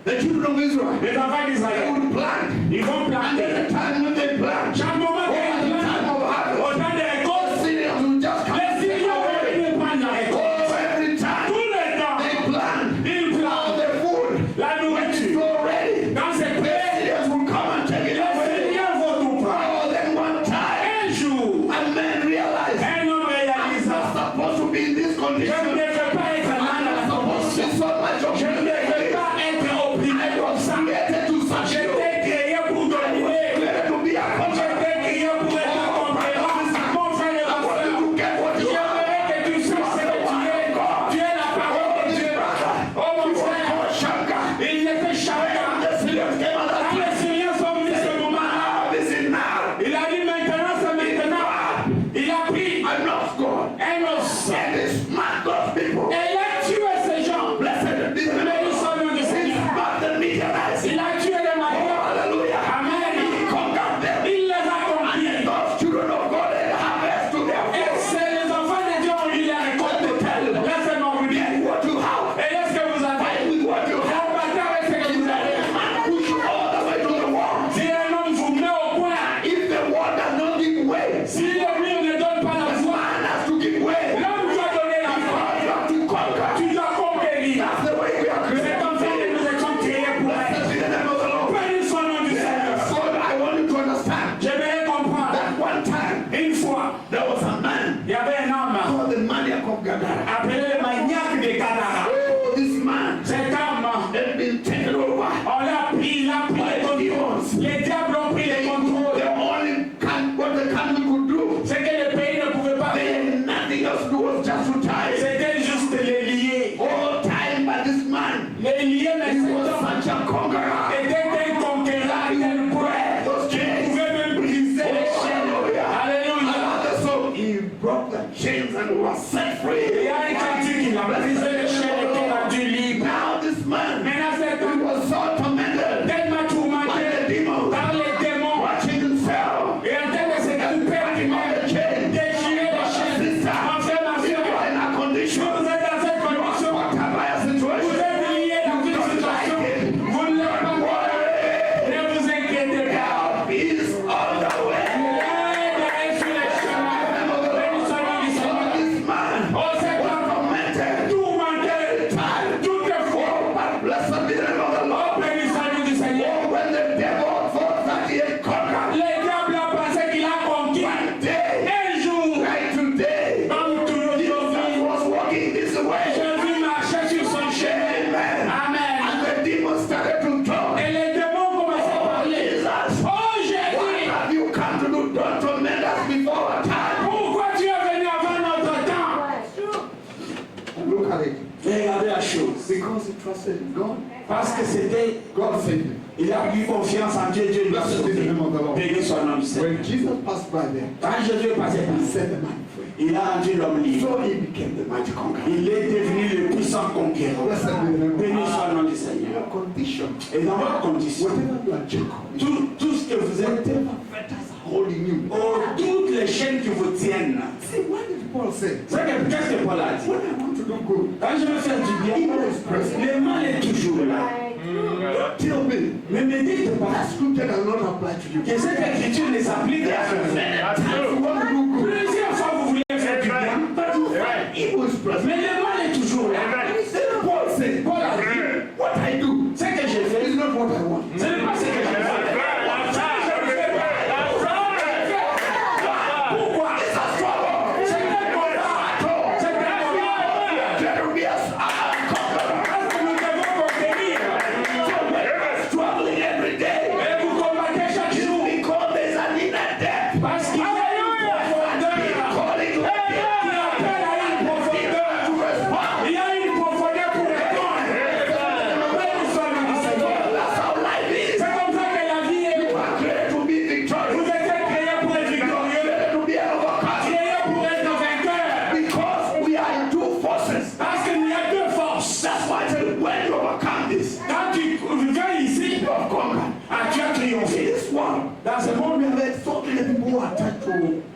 The children of Israel, Les enfants they d'Israël, would plant. ils vont And planter. at the time when they plant, Chaque moment all qu'ils the time plantent, of au harvest, temps des all récoltes, Syrians will just come. les Syriens vont venir prendre la récolte. Oh, every time Tout le temps, they plant, ils all plantent the food, la when it's nourriture. all ready, Quand c'est the prêt, Syrians will come and take it les away. Syriens vont tout prendre. Oh, then one time, Un jour, a man realized un homme I'm réalisa, not supposed to be in this je ne condition. devais pas être là I'm dans la not supposed to condition. be so much of Je ne devais pas être opprimé comme ça. created to such you. J'étais créé pour dominer. Created to be a conqueror. J'étais créé pour être conquérant. Mon frère et I ma want soeur, you to get what you are. j'aimerais que tu saches ce que tu es. Tu es la parole de Dieu. Oh mon frère, il était chacun. Quand les Syriens sont venus ce moment-là, il a dit maintenant c'est maintenant. Il a pris un os. Et il a tué ces gens. Béni soit le nom du Seigneur. Il a tué les mariés. Amen. Il les a conquis. Et c'est les enfants de Dieu ont eu la récolte telle. Laissez-moi vous dire. Et est-ce que vous avez combattu avec ce que vous avez? Si un homme vous met au point, si le mur ne donne pas la foi, l'homme doit donner la foi. Tu dois conquérir. C'est comme ça que nous étions créés pour être. Béni soit le nom du Seigneur. J'aimerais comprendre. Une fois, There was a man il y avait un homme called the maniac of Gadara. appelé le maniaque de Gadara. Oh, this man Cet homme, had been taken over. on l'a pris, il a pris les contrôles. Les diables ont pris les contrôles. The only what the country could do, Ce que le pays ne pouvait pas they faire, had nothing else to do was just to tie. c'était juste les lier. All time by this man, Les lier, mais he cet was homme such a conqueror. était un conquérant, tel point. Those Il chains. pouvait même briser les chaînes. Alléluia. And so he broke the chains and was set Il y free. a un cantique, il a brisé les chaînes et qu'il a dû libre. Now this man, Maintenant cet he homme, was so tormented tellement by tourmenté the demons, par les démons, watching himself. et en train de se couper lui-même, déchirer les chaînes. Mon frère, ma You soeur, are in a si condition, vous êtes dans cette condition, whatever your vous situation, êtes lié dans une situation, vous ne l'êtes pas. Ne vous inquiétez pas. help is on the way. L'aide est sur les chemins. Béni soit le nom du Seigneur. This man Oh, cet was homme, tormented. tourmenté, toutefois. But blessed be the name of the Lord. Oh, béni soit le nom du Seigneur. Oh, when the devil thought that he had conquered, Les diables ont pensé qu'il a conquis. one day, Un jour, right today, comme tout Jesus aujourd'hui, was walking this way. Jésus marchait sur son chemin. Amen. Amen. And the demons started to talk. Et les démons commençaient à parler. Jesus, Oh what Jésus, have you come to do? Don't torment us before our time. pourquoi tu es venu avant notre temps? Look at it. Regardez la chose. Because he trusted in God. Parce que c'était, God saved him. il a eu confiance en Dieu, Dieu lui a Blessed be the sauvé. name of the Lord. Béni soit le nom du Seigneur. When Jesus passed by there, Quand Jésus est passé he par set the man free. il a rendu l'homme libre. So he became the mighty conqueror. Il est devenu le puissant conquérant. Blessed be the name of the Béni Lord. soit le nom du Seigneur. Your condition, Et dans votre condition, whatever you are Jacob, tout ce que vous êtes, whatever fetters are holding you. toutes les chaînes qui vous tiennent, See, what did Paul say? qu'est-ce que Paul a dit? When I want to do good, Quand je veux faire du bien, le mal est toujours là. don't tell me Mais ne dites that pas scripture does not apply to you. que cette écriture ne s'applique qu'à vous. That's You true. want to do good, Plusieurs fois vous voulez faire du bien, but you find evil is present. mais le mal est toujours là. Then Paul said, Paul a dit, what I do ce que je fais, is not what I want. ce n'est pas ce que je fais. Pourquoi? C'est un combat. C'est un combat. There will be a conqueror. Parce que nous devons conquérir. So when you are struggling every day, Et vous combattez chaque jour. you become the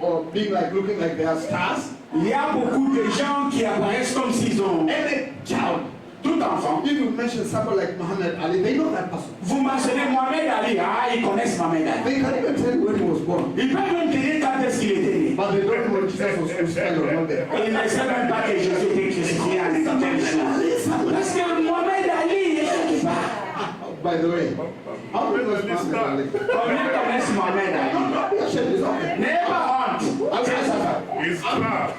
or being like looking like they are stars. Il y a beaucoup de gens qui apparaissent comme s'ils ont Any child, tout enfant. if you mention someone like Muhammad Ali, they know that person. Vous mentionnez Mohamed Ali, ils connaissent Mohamed Ali. They can even tell you when he was born. Ils peuvent même te dire quand est-ce qu'il était né. But they don't know Jesus was crucified or not there. Ils ne savent même pas que Jésus était crucifié à un tel jour. Parce que Mohamed Ali est quelque part. By the way, how many knows Muhammad Ali? Combien connaissent Mohamed Ali? Don't be ashamed, it's okay. N'ayez pas honte. I'll tell you something. He's clap.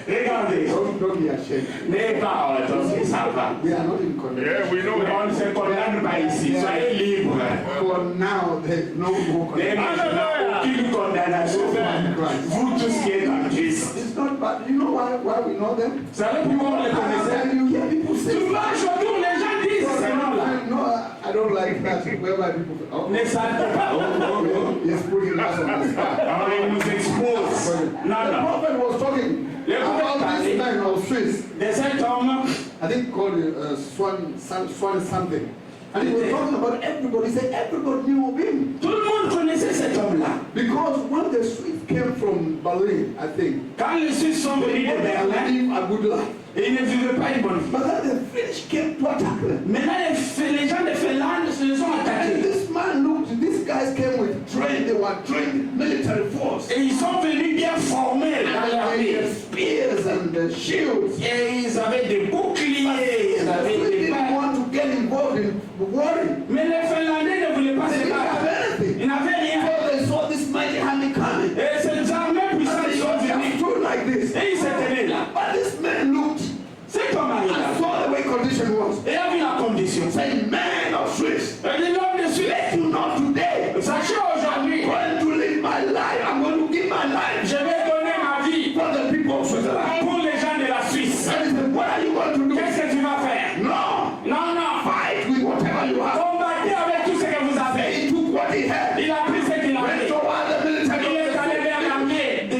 Regardez. Don't be ashamed. N'ayez pas honte, on ça va. We are not in condemnation. Yeah, we know On ne se condamne pas ici. Soyez libres. For now, there's no more Les condemnation. gens n'ont aucune condamnation. Vous tous qui êtes en Christ. It's not bad. You know why we know them? Vous savez pourquoi on les connaissait? And you hear people say, Souvent, aujourd'hui, les gens disent ce nom-là. no, I don't like that. Whereby people, oh, Ne savez pas. he's putting us on the spot. Alors, il nous expose. The Non, non. prophet was talking about this man of Swiss. De cet homme, I think called Swan something. And he was talking about everybody. He said everybody knew of him. tout le monde connaissait cet homme-là. Because when the Swiss came from Berlin, I think, Quand les Suisses sont they venus de wanted to Berlin, live a good life. ils ne vivaient pas une bonne vie. But then the Finnish came to attack them. Maintenant, les gens de Finlande se les ont And attaqués. this man looked, these guys came with trained, they were trained military force. Et ils sont venus bien formés dans And l'armée. the spears and the shields. Et ils avaient des boucliers, ils They avaient des didn't balles. want to get involved in warring. Mais les Finlandais ne voulaient pas They se didn't have battre. anything. Ils n'avaient rien. So they saw this mighty army coming. Et ces armées And puissantes they sont just venues. stood like this. Et ils se tenaient là. But this man looked C'est comme and Marie-là. saw the way condition was. Et a vu la condition. Say, man of Swiss, Et dit l'homme de Suisse. let you know today. Sachez aujourd'hui, I'm going to live my life. I'm going to give my life je vais donner ma vie for the people of Switzerland. pour les gens de la Suisse. And he said, what are you going to do? Qu'est-ce que tu vas faire? No, Non, non. fight with whatever you have. Combattez avec tout ce que vous avez. He took what he had. Il a pris ce qu'il Went avait. toward the military. Il est allé vers l'armée des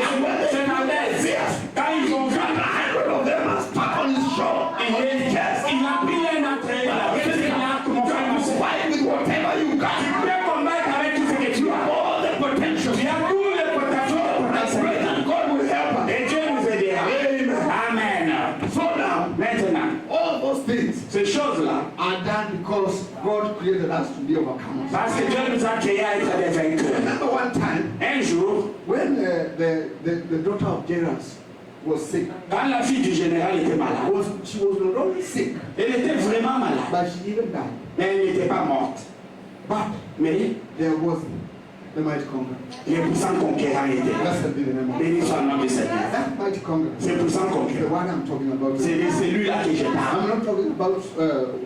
Finlandaises. Quand ils ont vu, 100 of them are stuck on his shore. il a pris un entrée. Il a pris un arc, mon frère, mon frère. Fight with whatever you Tu got. peux combattre avec tout ce que tu You as. have all the potential. Tu as tous les potentiels pour And t'enseigner. pray that God will help us. Et Dieu nous aidera. Amen. So now, Maintenant, all those things ces choses-là, are done because God created us to be overcomers. parce que Dieu nous a créés à être des vainqueurs. Remember one time Un jour, when the daughter of Jairus was sick. quand la fille du général était malade, She was not only sick, elle était vraiment malade, but she even died. mais elle n'était pas morte. But Mais there was the mighty conqueror. les puissants conquérants étaient là. Blessed be the name of God. Béni soit le nom de Seigneur. That mighty conqueror, C'est puissant the conquérant. one I'm talking about. C'est de celui-là que je parle. I'm not talking about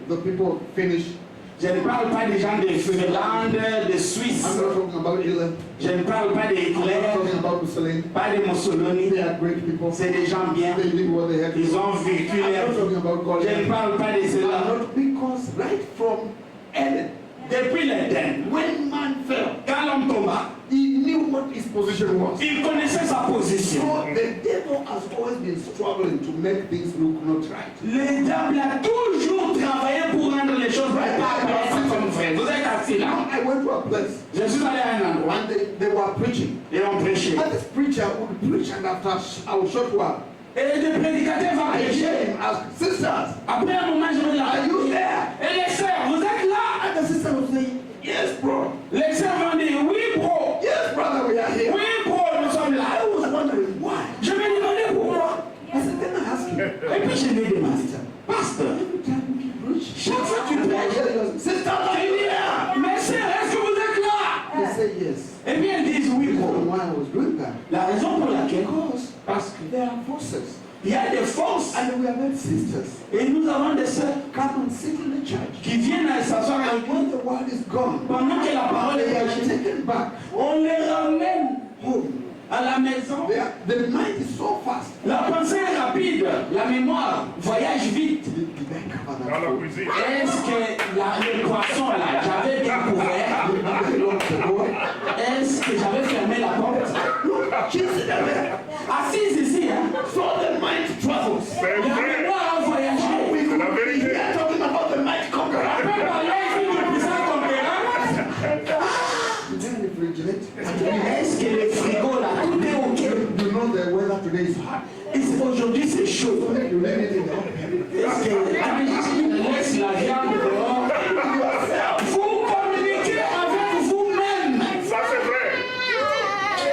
the people Finnish. Je ne parle pas des gens de Finlande, de Suisse. I'm not talking about Hitler. Je ne parle pas de I'm not Hitler, talking about Mussolini. pas de Mussolini. They are great people. C'est des gens bien. They did what they had to Ils do. ont vécu I'm leur not vie. talking about Je ne God. parle pas de cela. Not because right from Eden, Depuis l'Éden, when man fell, quand l'homme tomba, he knew what his position was. il connaissait sa position. So the devil has always been struggling to make things look not right. Le diable a toujours travaillé pour rendre les choses pas comme fait. Vous êtes assis là. Now I went to a place Je suis allé à un endroit and they were preaching. et on prêchait. And this preacher would preach and after a short while, Et le prédicateur va I hear prêcher. him ask, sisters, Après un moment, je me are you dis, there? et les sœurs, vous êtes là? And the sister would say, yes, bro. Les sœurs vont dire, oui, bro. Yes, brother, we are here. Oui, bro, nous sommes I là. was wondering why. Je me demandais pourquoi. I said, then I ask you. Et puis je lui ai demandé, pasteur, Every time you preach, chaque fois que tu I prêches, hear you, sisters, are you here? mes sœurs, est-ce que vous êtes là? They say yes. Eh bien, elles disent oui, The reason bro. why I was doing that, La raison pour laquelle, because parce que there are forces. il y a des forces And we are very sisters. et nous avons des sœurs Come and sit in the church. qui viennent à s'asseoir avec And nous. when the word is gone, Pendant que la parole they est are prêchée, taken back on les ramène home. à la maison. The mind is so fast. La pensée est rapide, la mémoire voyage vite. Did I cover Dans that la for you? cuisine. Est-ce que le poisson là, j'avais bien couvert? Did I lock the door? Est-ce que j'avais fermé la porte? Look, she's sitting there. Assise ici, hein? So the mind travels. C'est La vrai. mémoire a voyagé. We C'est la could be vérité. here talking about the might On conqueror. peut parler ici du puissant conquérant. Then the refrigerator? Est-ce que le frigo là, tout est ok? You know the weather today is hot. Aujourd'hui c'est chaud. You leave it in the open. Est-ce que laisse la viande dehors? Vous communiquez avec vous-même. Ça c'est vrai.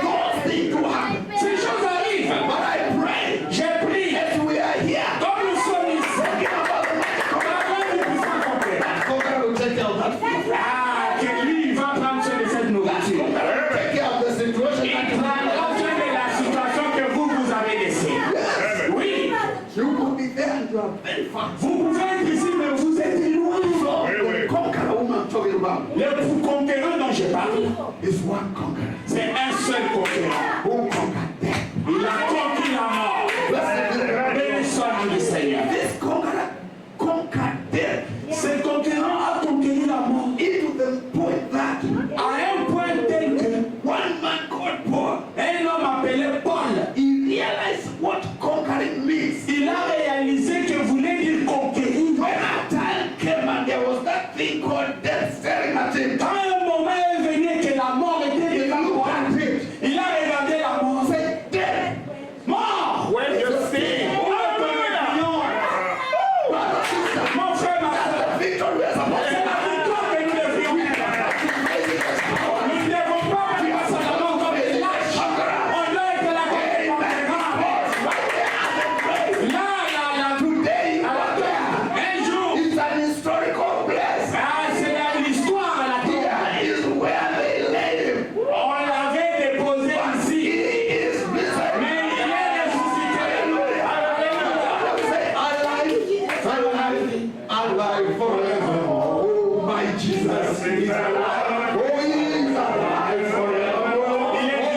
Those things do happen. Ces choses arrivent. But I pray. J'ai prié. As we are here. Comme nous sommes ici. God will take care of that. Ah, que lui il va prendre soin de cette nourriture. Take care of the situation. Il prendra soin de la situation que vous avez laissée. Oui. You could be there and you are very far. Vous pouvez être ici, mais vous êtes loin. The conqueror woman I'm talking about Le conquérant dont je parle, is one conqueror c'est un seul conquérant. who conquered death. Il a conquis la mort. Béni soit le nom du Seigneur. This conqueror conquered death Ce conquérant a conquis la mort into the point that à un point tel que one man called Paul, un homme appelé Paul, he realized what conquering means. il a réalisé que voulait dire conquérir. When our time came and there was that thing called death staring at him, Quand un moment est venu que la mort était he devant looked toi, at it, il a regardé la mort. said, death, Mort! When you see. brother, sister, Mon frère, ma soeur, the victory we are supposed c'est to la have. victoire que nous devrions faire. Nous ne devons pas passer à la mort comme des lâches. On doit être la conquérante. Là, Today, à la terre, un jour, it's an historical place. c'est l'histoire à la terre. Here is where they laid him. On l'avait déposé He ici, is risen. mais il est ressuscité. Alléluia. Say, alive forever. Oh, my Jesus is alive. Oh, he is alive forever. Il est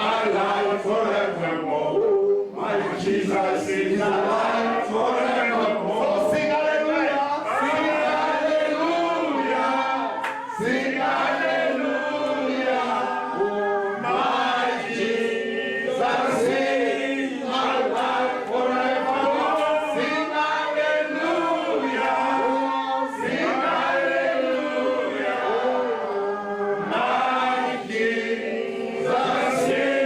Alive forevermore. Oh, my Jesus is alive forevermore. Oh, sing hallelujah. Sing hallelujah. Sing hallelujah. Oh, my Jesus is alive forevermore. Sing hallelujah. Oh, sing hallelujah. Oh, my Jesus is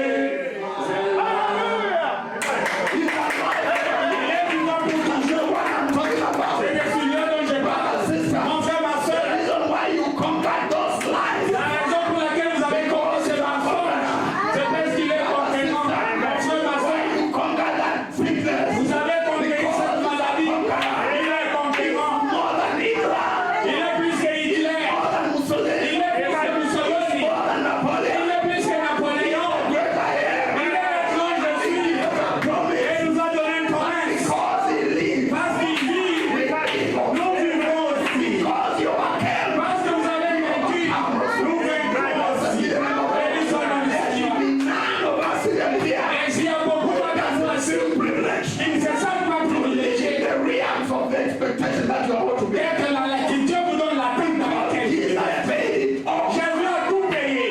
Il est vivant pour toujours. what I'm talking about. C'est le Seigneur dont je parle. Mon frère, ma The soeur, reason why you conquer those lies. la raison pour laquelle vous avez conquis ce mensonge, c'est parce qu'il est conquérant. Mon frère, ma soeur, You conquer that sickness. vous avez conquéri cette maladie. Il est conquérant. More than Hitler. Il est plus que Hitler. More than Il Mussolini. est plus que Mussolini. More than Il Napoleon. est plus que Napoléon. Greater here. Il est l'étrange de Dieu. Et il nous a donné une promesse. Because he lives. Parce qu'il vit, We people. nous vivons aussi. Because you overcame. Parce que vous avez vaincu, nous vaincrons aussi. Béni soit le nom du Seigneur. None of us in India. Et s'il y a beaucoup de personnes Privilege. qui ne se sentent pas privilégiés The realms of the expectation that you are about to get. d'être là, que Dieu vous donne la paix dans laquelle vous Jesus êtes. paid it all. Jésus a tout payé.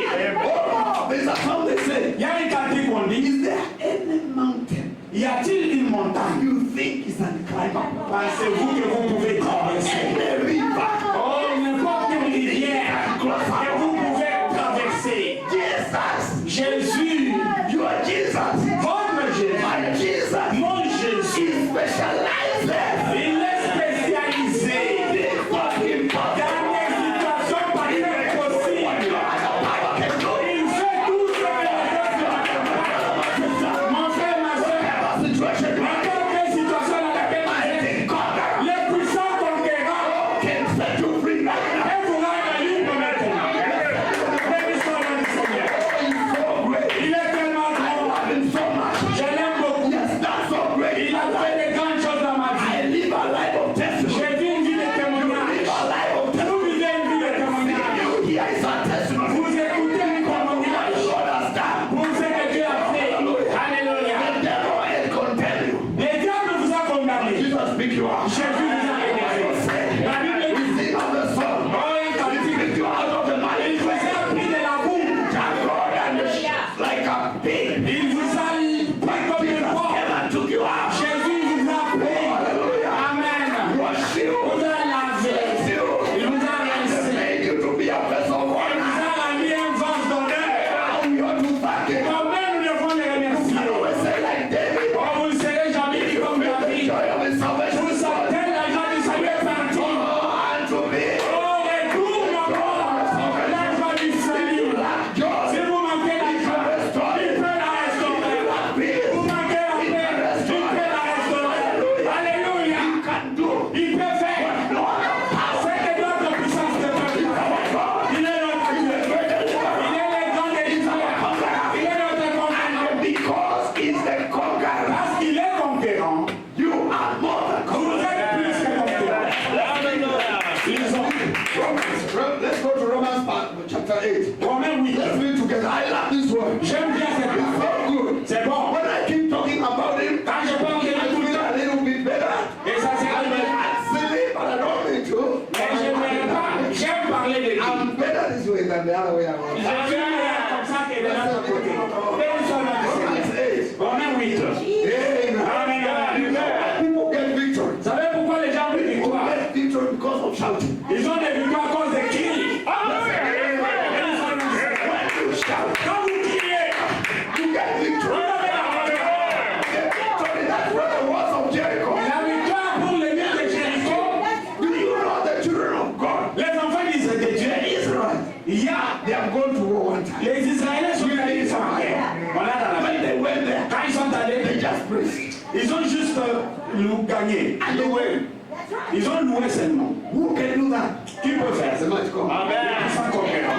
Oh, there's a song they say. Il y a une cantique qu'on dit, Is there any mountain y a-t-il une montagne? you think is unclimbable? Pensez-vous que vous pouvez traverser? Any river Oh, n'importe quelle rivière que vous pouvez traverser. Jesus, Jésus, you are Jesus. votre Jésus, My Jesus mon Jésus, is specialized. il est spécialisé What he dans des situations pas très possibles. power can do. Il fait tout ce que les autres ne peuvent pas. Mon frère, ma soeur, Situation n'importe quelle situation dans laquelle vous êtes, mighty conqueror les puissants conquérants can set you free right now. et vous rendre libre maintenant. Béni soit le nom du Seigneur. He's so great. Il 8. Romains 8. Let's read together. I love this word. J'aime bien cette It's parole. so good. C'est bon. When I keep talking about him, Quand je parle de I la feel a little bit better. et ça c'est I mean, I'm silly, but I don't need to. mais je n'aime pas. J'aime parler de lui. I'm better this way than the other way around. Je viens comme ça que de l'autre côté. Romans 8. Romains 8. Amen. Amen. You know why people get victory? Vous savez pourquoi les gens ont des People victoires? get victory because of shouting. Ils ont des victoires à cause des cris. When you shout, Quand vous criez, you get victory. vous avez la victoire. Get victory. That's what the walls of Jericho. La victoire pour les murs de Jéricho. Do you know the children of God? Les enfants d'Israël, Israel. il y a They have gone to war one time. les Israéliens sont allés en guerre. Voilà dans la When Bible. they went there, Quand ils sont they allés, just praised. ils ont juste gagné. And they went. That's right. Ils ont loué seulement. Who can do that? Qui peut faire The ça? might come. Sans conquérant.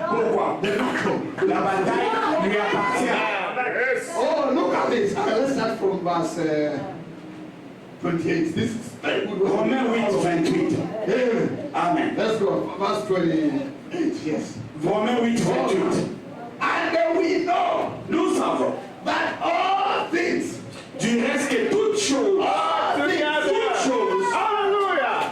Pourquoi? The battle. La bataille lui appartient. Yes. Oh, look at this. Let's start from verse 28. This is very good. Romains 8, 28. Amen. Amen. Let's go. Verse 28. Yes. Romains 8, 28. And then we know Nous savons that all things, du reste que toutes choses, toutes choses Hallelujah.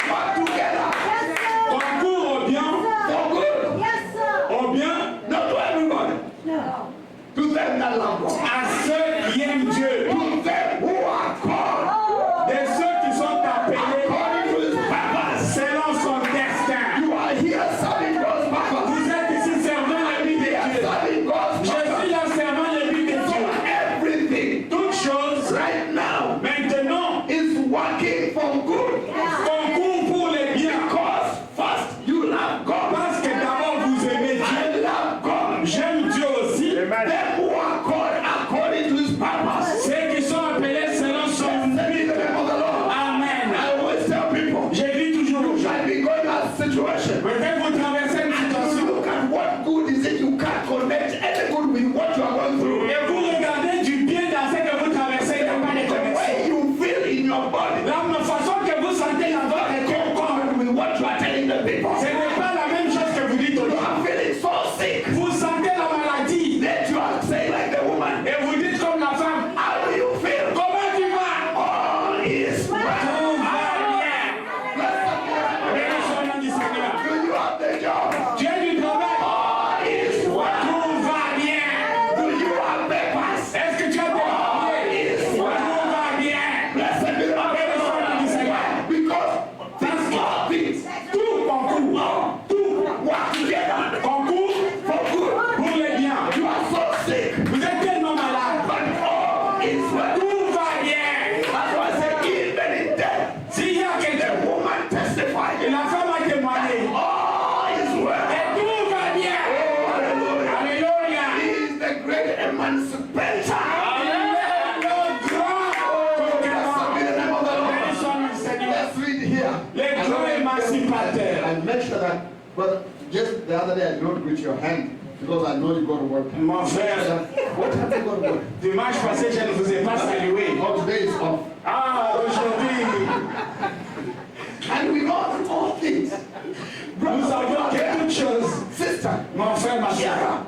work together Yes, sir. concourent au bien, for good. Yes, sir. au bien Not to everybody. No. To them that love God. à ceux qui aiment Dieu, To them who are called Oh. de ceux qui sont appelés according to his purpose. selon son destin. You are here serving God's purpose. Vous êtes ici servant le but de They are Dieu. serving God's Je purpose. suis là servant le but de So Dieu. everything Toutes choses right now maintenant is working for good. concourent pour les biens. Because first you love God. Parce que d'abord vous aimez Dieu. I love God. J'aime Dieu aussi. Amen. Them who are called according to his purpose. Ceux qui sont appelés selon son Send me the but. name of the Lord. Amen. I always tell people, J'ai dit toujours aux you gens, might be going through a situation. peut-être vous traversez une And you situation look at what good is it, you can't connect any good with what you are going through. et vous regardez du bien dans ce que vous traversez, il n'y a pas de The connexion. way you feel in your body, La façon que vous sentez dans votre corps, with what you are telling the people. ce n'est pas la même chose que vous dites aux You gens. are feeling so sick Vous sentez la maladie that you are saying like the woman, et vous dites comme la femme, how do you feel? comment tu vas? All is well. Tout va bien. Béni soit le nom du Seigneur. Do you have the job? Tu as du travail? All is well. Tout va bien. Do you have papers? Est-ce que tu as des papiers? Tout va bien. Blessed be the name of the Lord. Because these all things Tout concourt. do work together Concourt for good. pour les biens. You are so sick, Vous êtes tellement malade. but all is well. Tout va bien. That's why I say, even in death, S'il y a the quelqu'un, woman et testified, la femme a témoigné, all is well. et tout va bien. Oh, hallelujah. Alléluia. He is the great emancipator. Le grand Blessed be conquérant. the name of the Béni Lord. soit le Seigneur. Let's read here. Les grands émancipateurs. I make sure that, but just the other day I did not reach your hand because I know you go to work. Mon frère, What time you go to work? dimanche passé, je ne vous ai pas salué. Oh, today is off. Ah, aujourd'hui, And we know that all things. nous avons que toutes choses. Sister, Mon frère, ma soeur, Kiara,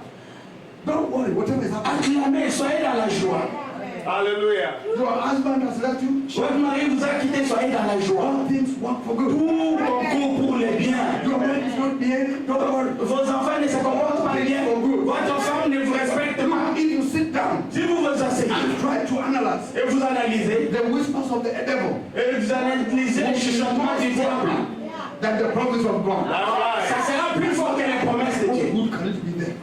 don't worry, whatever is happening. acclamez, soyez dans la joie. Hallelujah. Your husband has left you. Votre mari vous a quitté, soyez dans la joie. All things work for good. Tout concourt pour les biens. Your man is not behaving. Don't worry. Vos enfants ne se comportent pas bien. Votre femme ne vous respecte pas. If you sit down Si vous vous asseyez and try to analyze et vous analysez, the whispers of the devil et vous analysez les chuchotements du diable, than the promise of God, ça sera plus fort que les promesses de how Dieu. good can it be there?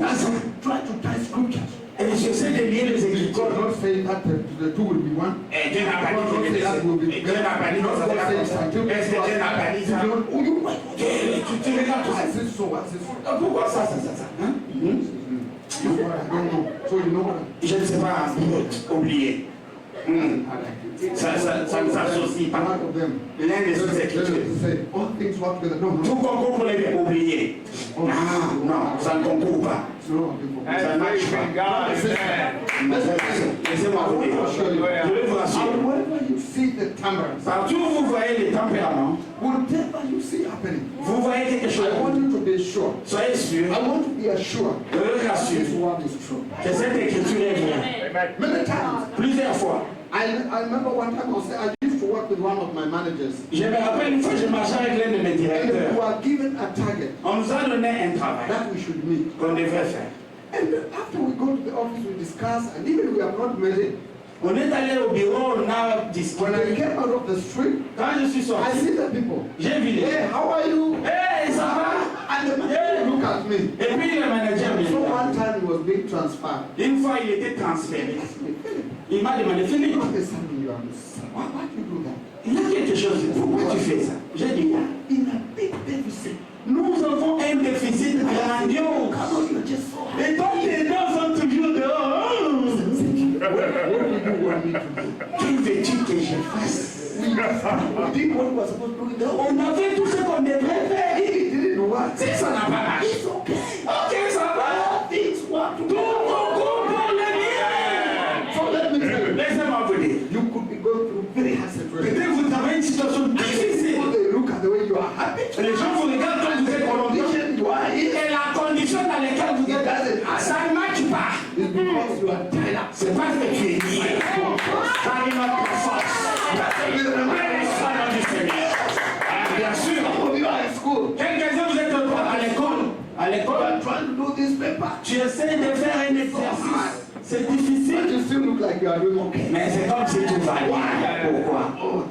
That's why try to tie scriptures. Et j'essaie de lier les Écritures. God not saying that the two will be one. Et Dieu n'a pas dit que les deux. Et Dieu n'a pas dit que ça sera comme ça. Est-ce que Dieu n'a pas dit ça? Oh, you right. Tu regardes tout ça. I said so. I said so. Pourquoi ça? Hein? You know what? I don't know. So you know what? Je ne sais pas, oublier. Ça ne s'associe pas. One of them. L'un des autres Écritures. Say all things work together. No, Tout no. concourt pour les biens. Oublier. Non, non, ça ne concourt pas. No. And praise be God. Amen. Laissez-moi vous dire. Je vais vous rassurer. And whenever you see the temperance, Partout où vous voyez les tempéraments, whatever you see happening, vous voyez quelque chose. I want you to be sure sure. Soyez sûr, I want to be assured je that rassure, this word is true. que cette écriture est vraie. Amen. Many times, Plusieurs fois. I remember one time I used to work with one of my managers. Je me rappelle une fois, je marchais avec l'un de mes And we directeurs. were given a target On nous a donné un travail that we should meet. qu'on devrait faire. And after we go to the office, we discuss, and even we have not met it. On est allé au bureau, on a discuté. When I came out of the street, Quand je suis I sorti, see the people. j'ai vu les Hey, how are you? Hey, ça va? And the manager look at me. Et puis le manager me So dit, one time he was being transferred. une fois il était transféré. Il m'a demandé, Philippe, What is something you understand? Why do you do that? il y a quelque chose, pourquoi tu fais ça? J'ai dit, In a big deficit. nous avons un déficit grandiose. Cannot you just so Et donc les dents sont toujours dehors. What do you want me to do? Que veux-tu que je fasse? We did what we were supposed to do in the home. On a fait tout ce qu'on devrait faire. If it didn't work, Si ça n'a pas marché, it's okay. ok, ça va. Things work Tout together. pour le bien. So let me tell you, Laissez-moi vous dire. you could be going through very hard situations. Peut-être vous avez une situation difficile. People, they look at the way you are happy. Les gens vous regardent quand vous êtes content. Condition you are in Et la condition dans laquelle vous êtes, ça ne marche pas. is because you are tied up. C'est parce que tu es lié. Ça n'est pas ta force. Béni soit le nom du Seigneur. Ah, bien sûr. Some of you are in school. Quelques-uns vous êtes à l'école. À You l'école, are trying to do this paper. tu essaies de faire un exercice. C'est But difficile. you still look like you are doing okay. Mais c'est comme si tout va bien. Pourquoi? Oh,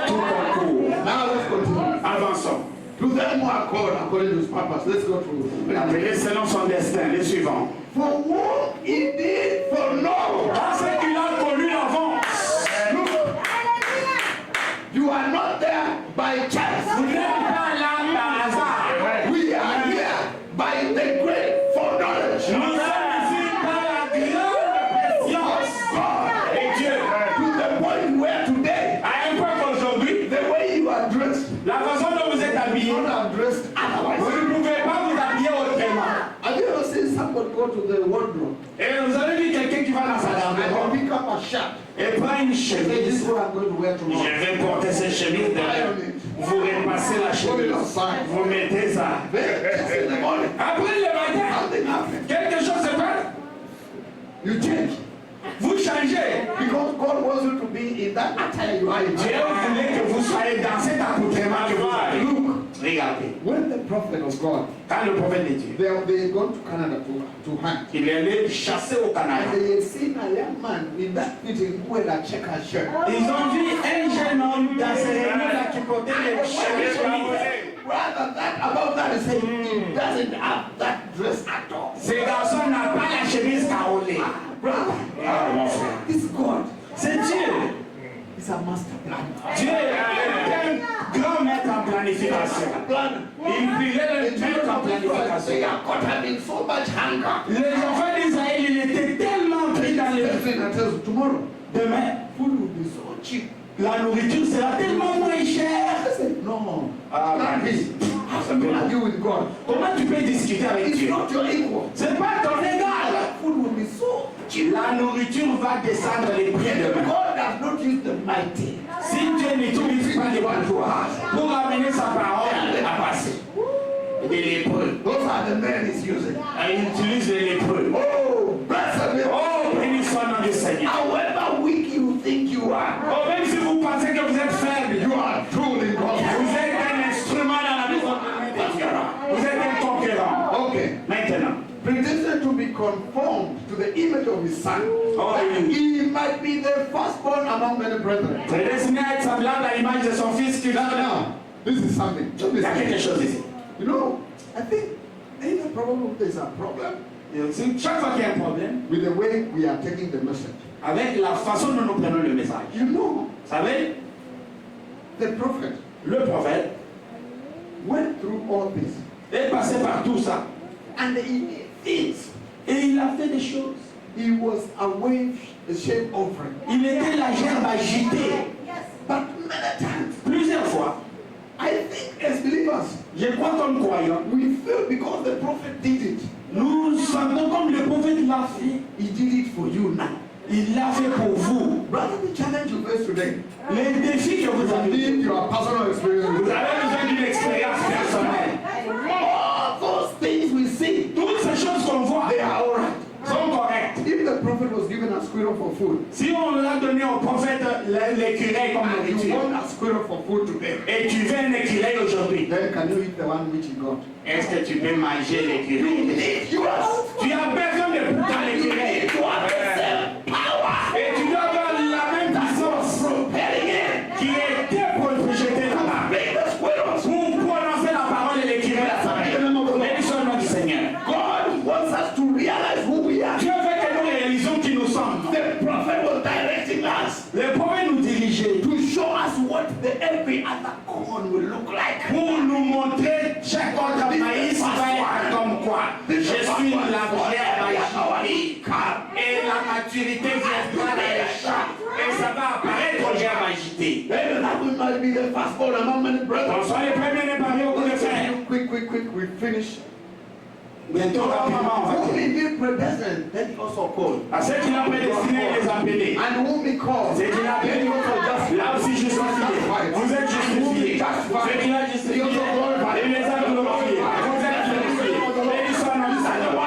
Tout concourt. now let's continue. Avançons. To them who are called according to his purpose. Let's go through. Appelé selon son destin. Les suivants. For whom he did foreknow. Parce qu'il a connu l'avance. Look, you are not there by chance. Vous n'êtes pas là par hasard. We are here by the great foreknowledge. Nous sommes ici par la grande préscience. God. Et Dieu, To the point where today, à un point qu'aujourd'hui, the way you are dressed, la façon dont vous êtes habillé, you not have dressed vous otherwise. ne pouvez pas vous habiller autrement. Have you ever seen somebody go to the wardrobe Et vous avez vu quelqu'un qui va dans sa and garde-robe pick up a shirt? et prend une Say, this is chemise. what I'm going to wear tomorrow. Je vais porter cette chemise derrière. Vous repassez la Put it chemise. aside. Vous mettez ça. Then, just in the morning, Après le matin, something happens. quelque chose se passe. You change. Vous changez. Because God wants you to be in that attire you are in. Dieu voulait que vous soyez dans cet accoutrement que vous avez. Look, Regardez. when the prophet of God, Quand le prophète de Dieu, they gone to Canada to hunt. il est allé chasser au Canada. And they had seen a young man in that fitting who had a checkered shirt. Ils ont vu un jeune homme dans ces réunions-là qui portait des chemises. Rather than about that, he said, he doesn't have that dress at all. Ce garçon n'a pas la chemise carolée. Brother, Ah, mon frère. this God C'est Dieu. is a master planner. Dieu est un grand maître en planification. Planner. Il est le maître en They planification. are caught having so much hunger. Les enfants d'Israël, ils étaient tellement pris dans le... Everything that tells you tomorrow, Demain, food will be so cheap. la nourriture sera tellement moins chère. I said, no. Ah, Can't be. How can you argue with God? Comment tu peux discuter avec It's Dieu? not your equal. C'est pas ton égal. Food will be so cheap. La nourriture va descendre les prix demain. God has not used the mighty. Si Dieu n'utilise pas les pouvoirs pour amener sa parole à passer. Les lépreux. Those are the men he's using. Il utilise les lépreux. Oh, blessed be. Oh, béni soit le nom du Seigneur. However weak you think you are, Oh, même si vous pensez que vous êtes faible, you are truly God. vous êtes un instrument dans la maison de Dieu. Vous êtes un conquérant. Okay. Maintenant, Predestined to be conformed to the image of his son. Oh, that he might be the firstborn among many brethren. prédestiné à être semblable à l'image de son fils qui Now, now, this is something. Check Il y this a quelque out. chose ici. You know, I think either probably there's a problem Chaque fois qu'il y a un problème, with the way we are taking the message. avec la façon dont nous prenons le message. You know, Vous savez, the prophet le prophète went through all this est passé par tout ça and he did things. et il a fait des choses. He was a wave, a shame offering. Il était la gerbe agitée. Yes. But many times, Plusieurs fois, I think as believers, je crois comme croyant, we feel because the prophet did it. nous sentons comme le prophète l'a fait. He did it for you now. Il l'a fait pour vous. Brother, the challenge you face today, Les défis que vous you avez, need your personal experience. vous avez besoin d'une expérience personnelle. All those If the prophet was given a squirrel for food, Si on l'a donné au prophète l'écureuil comme and you nourriture, want a squirrel for food today, et tu veux un écureuil aujourd'hui, then can you eat the one which he got? est-ce que tu peux manger l'écureuil? Tu as besoin de dans l'écureuil. Et tu dois avoir la même puissance qui était pour projeter là-bas. Pour prononcer la parole de l'écrivain. Bénissons le nom du Seigneur. God wants us to realize who we are. Dieu veut que nous réalisons qui nous sommes. The prophet was directing us Le prophète nous dirigeait to show us what every other corn will look like. pour nous montrer chaque autre maïs va être comme quoi. Je suis la vraie magie. Et la maturité viendra dans les champs. Et ça va apparaître au germe agité. Maybe that we might be the firstborn among many brothers. On soit les premiers parmi beaucoup de frères. Quick, we finish. Bientôt, rapidement, on va Whom finir. he did predestined, then he also called. À ceux qui l'ont prédestiné, les appelés. And whom he called, C'est qu'il a then he also justified. là aussi justifié. Vous êtes justifiés. C'est qu'il a justifié. Il les a glorifiés. Vous êtes justifiés. Bénissons notre Seigneur. Ne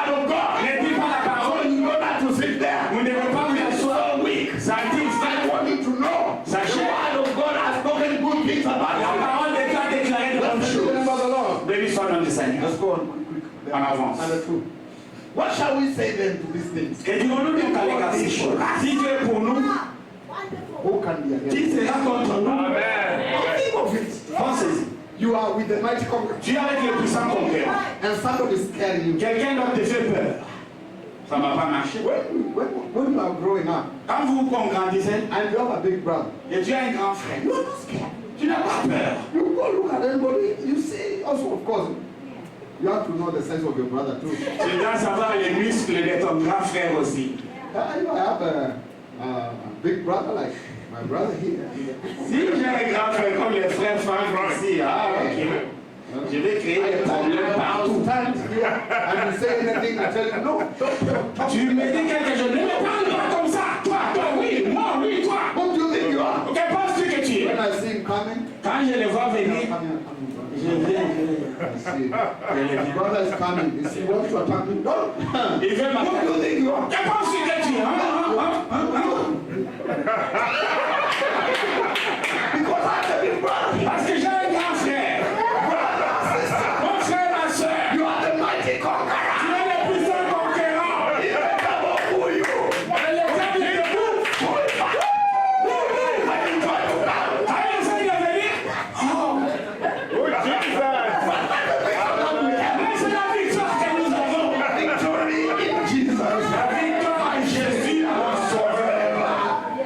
dis pas la parole. Vous ne devez pas vous asseoir. Ça dit, sachez, la parole de Dieu a déclaré de bonnes choses. Bénissons notre Seigneur. Let's go on quick. En avance. And the truth. What shall we say then to these things? Et dirons-nous donc avec ces choses. Si Dieu est pour nous, Wonderful. Who can be against qui us? sera contre nous? Amen. Think of it. Pensez-y. You are with the mighty conqueror, Tu es avec le puissant conquérant. and somebody is scaring you. Quelqu'un d'autre te fait peur. Ça ne va pas marcher. When you are growing up, Quand vous grandissez, and you have a big brother, et tu as un grand frère, you are not scared. tu n'as pas peur. You go look at anybody, you see, also of course, you have to know the size of your brother too. Tu dois savoir les muscles de ton grand frère aussi. I have a big brother like my brother here. Si j'ai un grand frère comme les frères Franck ici, ok. Je vais créer des problèmes partout. Stand here and you say anything, I tell you, no, don't. Tu me dis quelque chose, ne me parle pas comme ça. Toi, oui, moi, oui, toi. Who do you think you are? Que penses-tu que tu es? When I see him coming, Quand je le vois venir, je viens. I see. Brother is coming. He wants to attack me. No. Il veut Who do you think you are? Que penses-tu que tu es? Because I'm the big brother. Parce que j'ai un grand frère. Mon frère, ma soeur. You are the mighty conqueror. Tu es le puissant conquérant. You never fool you. Et le diable est debout. When you try to come, Quand il essaie de venir, Oh, Jesus. mais c'est la victoire que nous avons. victory in Jesus. La victoire en Jésus, mon sauveur.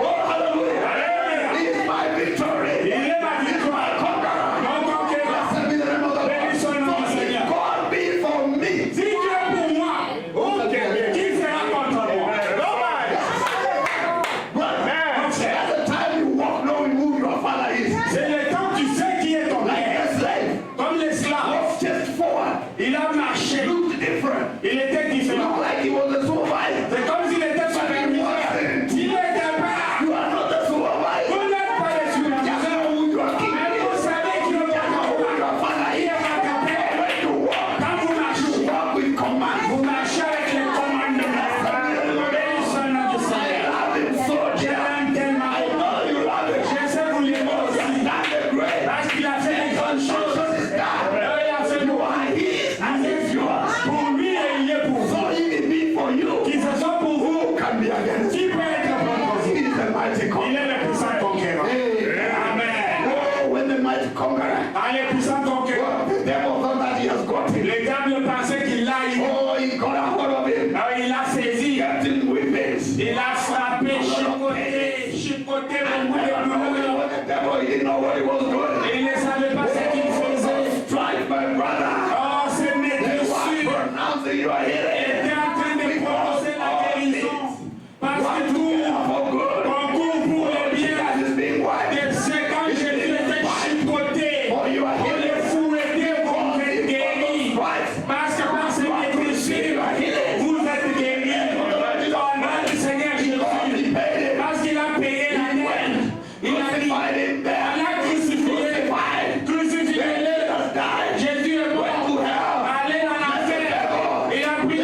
Oh, hallelujah. He is my victory. Il est ma victoire. Mon conquérant. Blessed be the name of the Lord. Bénissons le nom du Seigneur. God be for me. Si Dieu est pour moi, qui sera contre moi? Brother, Amen. that's the time you walk knowing who your father is. C'est le temps que tu sais qui est ton Like père. a slave. Comme l'esclave, Walk just forward. il a marché. Looked different. Il était différent. Looked like he was a supervisor. C'est comme s'il était superviseur. Il n'était pas. You are not a supervisor. Vous n'êtes pas les Just superviseurs. know who you are king. Mais vous savez qui est votre Know who père. your father Qui is. est votre père. When you walk, Quand vous marchez, walk with command. vous marchez avec les commandements. Bénissons le nom du Seigneur. Love him so Je dear. l'aime tellement. I know you love him. Je sais vous l'aimer aussi. That's the great. Parce qu'il a fait les bonnes choses. Jesus is done. Il a fait You pour are his and he's yours. lui et il est pour So vous. if it be for you, Qui se sont pour vous, who can be against qui you? peut être contre He vous? is the mighty Il conqueror. est le puissant conquérant. Amen. Oh, when the mighty conqueror, Ah, le puissant conquérant. the devil thought that he has got him. Le diable pensait qu'il l'a eu. Oh, he got a hold of him. Alors, il a saisi. Kept him with this. Il a frappé, chicoté le bout de douleur. When the devil, he didn't know what he was doing. Il ne savait pas ce qu'il faisait. Strike my brother. Oh, c'est mes They were blessures. pronouncing your Il healing. était en train de prononcer la guérison. Parce What que tout for good. concourt pour le bien. That is being wiped. Et c'est quand Jésus était chicoté. For you are Pour healed. les fouetter, vous êtes guéris. Christ. Parce que par ces blessures, vous êtes guéris. Au nom du Seigneur He Jésus. paid it. Parce qu'il a payé la dette. Il a dit, Crucified him there. il a crucifié. Crucified. Crucifié-le. Has died. Jésus est Went to mort. hell. Allez dans l'enfer. Il a pris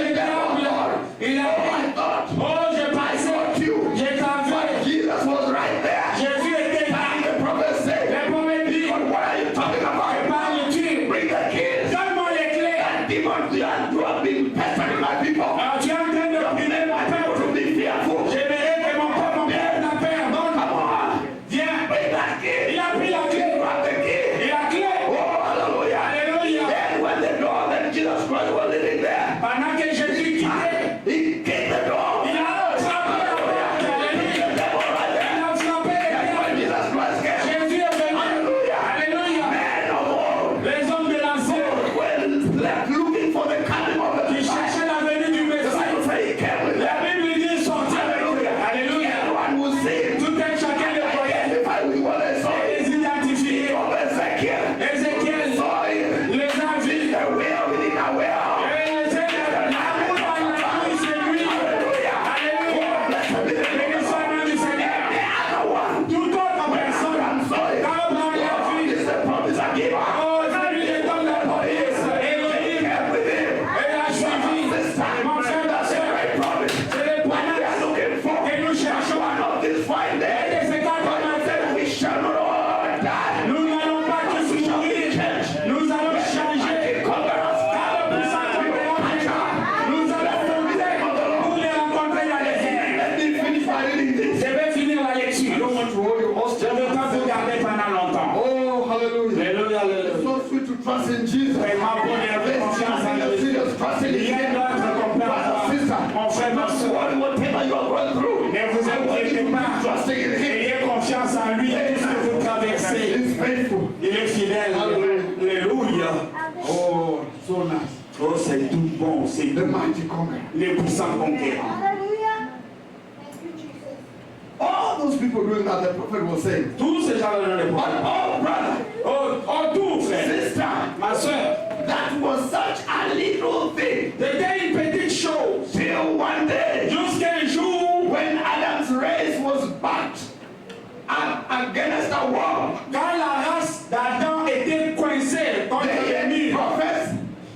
God, you have been pestering my people. Alors tu es en train de prier mon peuple. To be fearful. J'aimerais que mon peuple perde la peur. Donc, Come on. viens. Bring that key. Il a pris la clé. Grab the key. Et la clé. Oh, hallelujah. Alléluia. Then when the door that Jesus Christ was living there, Pendant que Jésus quittait, he kicked the door. il a frappé la porte. Alléluia. The devil right Il there. a frappé That's la why porte. Jesus Christ came. Jésus est venu. Hallelujah. Alléluia. Men of old Les hommes de l'ancien were left looking for the coming of the qui Messiah. cherchaient la venue du The Messie. Bible says he came with La them. Bible dit ils sont Hallelujah. Alléluia. Everyone will see him. Tout un chacun le voyait. Identify with what they saw. Et les identifiait. Of Ezekiel. Ézéchiel Saw him. les a vus. The will within a will. Et c'est l'amour dans la nuit, c'est lui. Hallelujah. Alléluia. Béni soit le nom du Seigneur. The other one. Toute autre personne, I'm sorry. quand Abraham l'a Oh, vu, this is the promise I gave. oh, c'est lui qui donne la promesse. Elohim, Came with him. et a suivi. This time. Mon frère, ma That's a soeur, great promise. c'est les What we are promesses looking for. que nous cherchons. One of these fine Et days. de ces quatre Bible matins, said we shall not all die. nous n'allons pas tous mourir. Nous allons changer. Conquerors. Car le puissant conquérant, nous allons monter pour les rencontrer dans les airs. Let me finish by reading this. Je vais finir la lecture. I don't want to hold you Je hostage. ne veux pas vous garder pendant longtemps. Oh, hallelujah. Alléluia, It's alléluia. so sweet to trust in Jesus. Vraiment bon et avec confiance en Let's Jésus. serious trust in Il y a Him. notre compréhension. Sister, Mon frère, ma soeur, what whatever you are going through, ne vous inquiétez pas. trusting in Him. Ayez confiance en lui. Tout ce que vous traversez, He's faithful. il est fidèle. Alléluia. Oh, so nice. Oh, c'est tout bon. C'est The tout. mighty conqueror. Les puissants conquérants. Hallelujah. Thank you, Jesus. All those people doing that, the prophet was saying, Tous ces gens-là le but oh, brother, Oh, tout, frère. sister, Ma soeur, that was such a little thing. c'était une petite chose. Till one day, Jusqu'à un jour, when Adam's race was backed up against a wall, quand la race d'Adam était coincée contre they les had murs, prophets,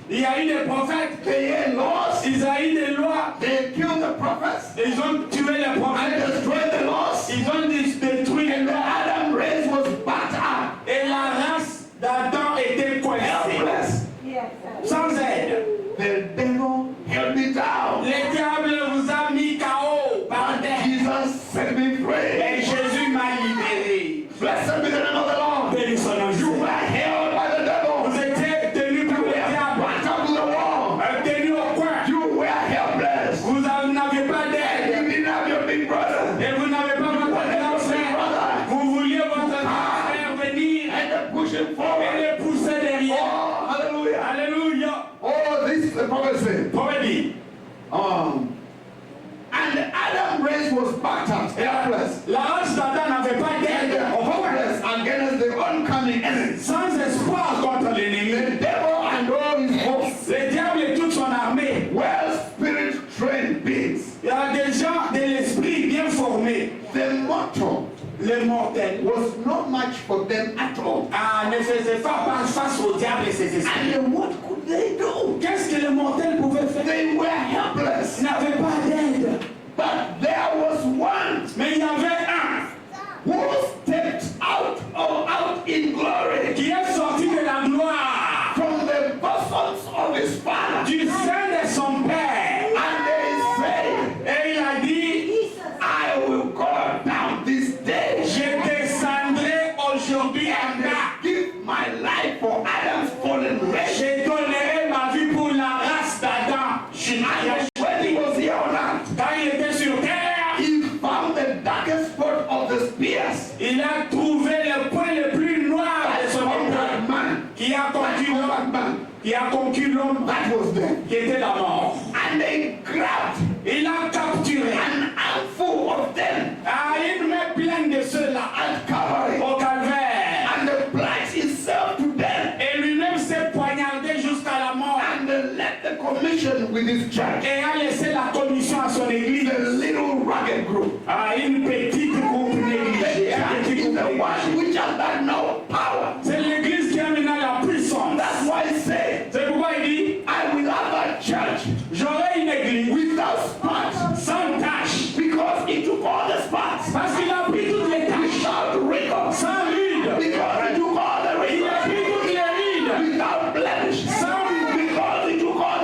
il y a eu des prophètes, they had laws, ils ont eu des lois, they killed the prophets, ils ont tué les and prophètes, destroyed the laws. ils ont détruit les And the lois. Adam race was backed up, Et la race d'Adam était coincée, helpless. Yes. sans aide. The devil held me down. Le diable vous a mis KO par But terre. Jesus set me Et free. Jésus m'a libéré. Blessed be the name of the Lord. Béni soit le nom du You were Seigneur. held by the devil. Vous étiez tenu par You le were diable, backed up to the wall. tenu au coin. You were helpless. Vous n'avez pas And d'aide. you didn't have your big brother. Et vous n'avez pas votre grand frère. Vous vouliez votre grand frère venir And they push him et forward. le pousser derrière. Oh, hallelujah. Alléluia. Oh, this is the prophecy. Prophète dit, And the Adam race was backed up, helpless. la race d'Adam n'avait pas And d'aide. they're hopeless against the oncoming enemy. Sans espoir contre l'ennemi. The devil and all his hosts, Le diable et toute son armée. well spirit trained beings. Il y a des gens de l'esprit bien formés. The motto Les mortels. was not much for them at all. Ah, ne faisaient pas face au diable et ses esprits. And then what could they do? Qu'est-ce que les mortels pouvaient faire? They were helpless. Ils n'avaient pas d'aide. But there was one Mais il y avait un who stepped out in glory qui est sorti de la gloire, from the bosoms of his father. du sein de son père. And they say, Et il a dit, Jesus. I will go down this day je descendrai aujourd'hui en and bas. give my life for Adam's fallen race. Je donnerai ma vie pour la race d'Adam. And when he was here on earth, Quand il était sur terre, he found the darkest spot of the spears il a trouvé le point le plus noir de that son conquered épée man. qui a conquis l'homme, That man qui a conquis l'homme that was there. qui était la mort. And they grabbed Il a capturé an handful of them à une main pleine de ceux-là at Calvary au calvaire. and applied himself to them Et lui-même s'est poignardé jusqu'à la mort and left the commission with his church, et a laissé la commission à son église, the little rugged group. à une petite groupe The négligée. Un church petit is groupe the one négligé. which has that now power. C'est l'église qui a maintenant la puissance. That's why I say, C'est pourquoi il dit, I will have a church j'aurai une église without spots, sans tache. because he took all the spots, Parce qu'il a pris toutes les taches, without wrinkles, sans ride. because he took all the Il a wrinkles, pris toutes les rides, without blemish, sans, because he took all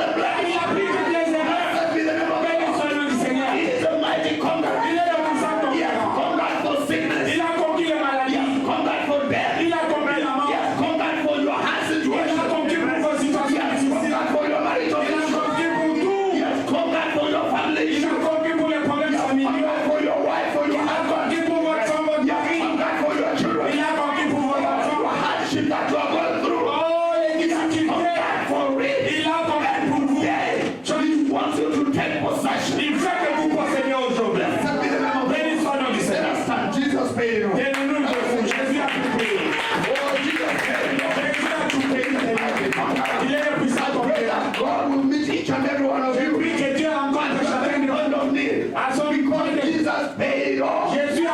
each and every one of Je you. prie que Dieu rencontre chacun de Point nous of need. à son Because point de Jesus paid it all. Jésus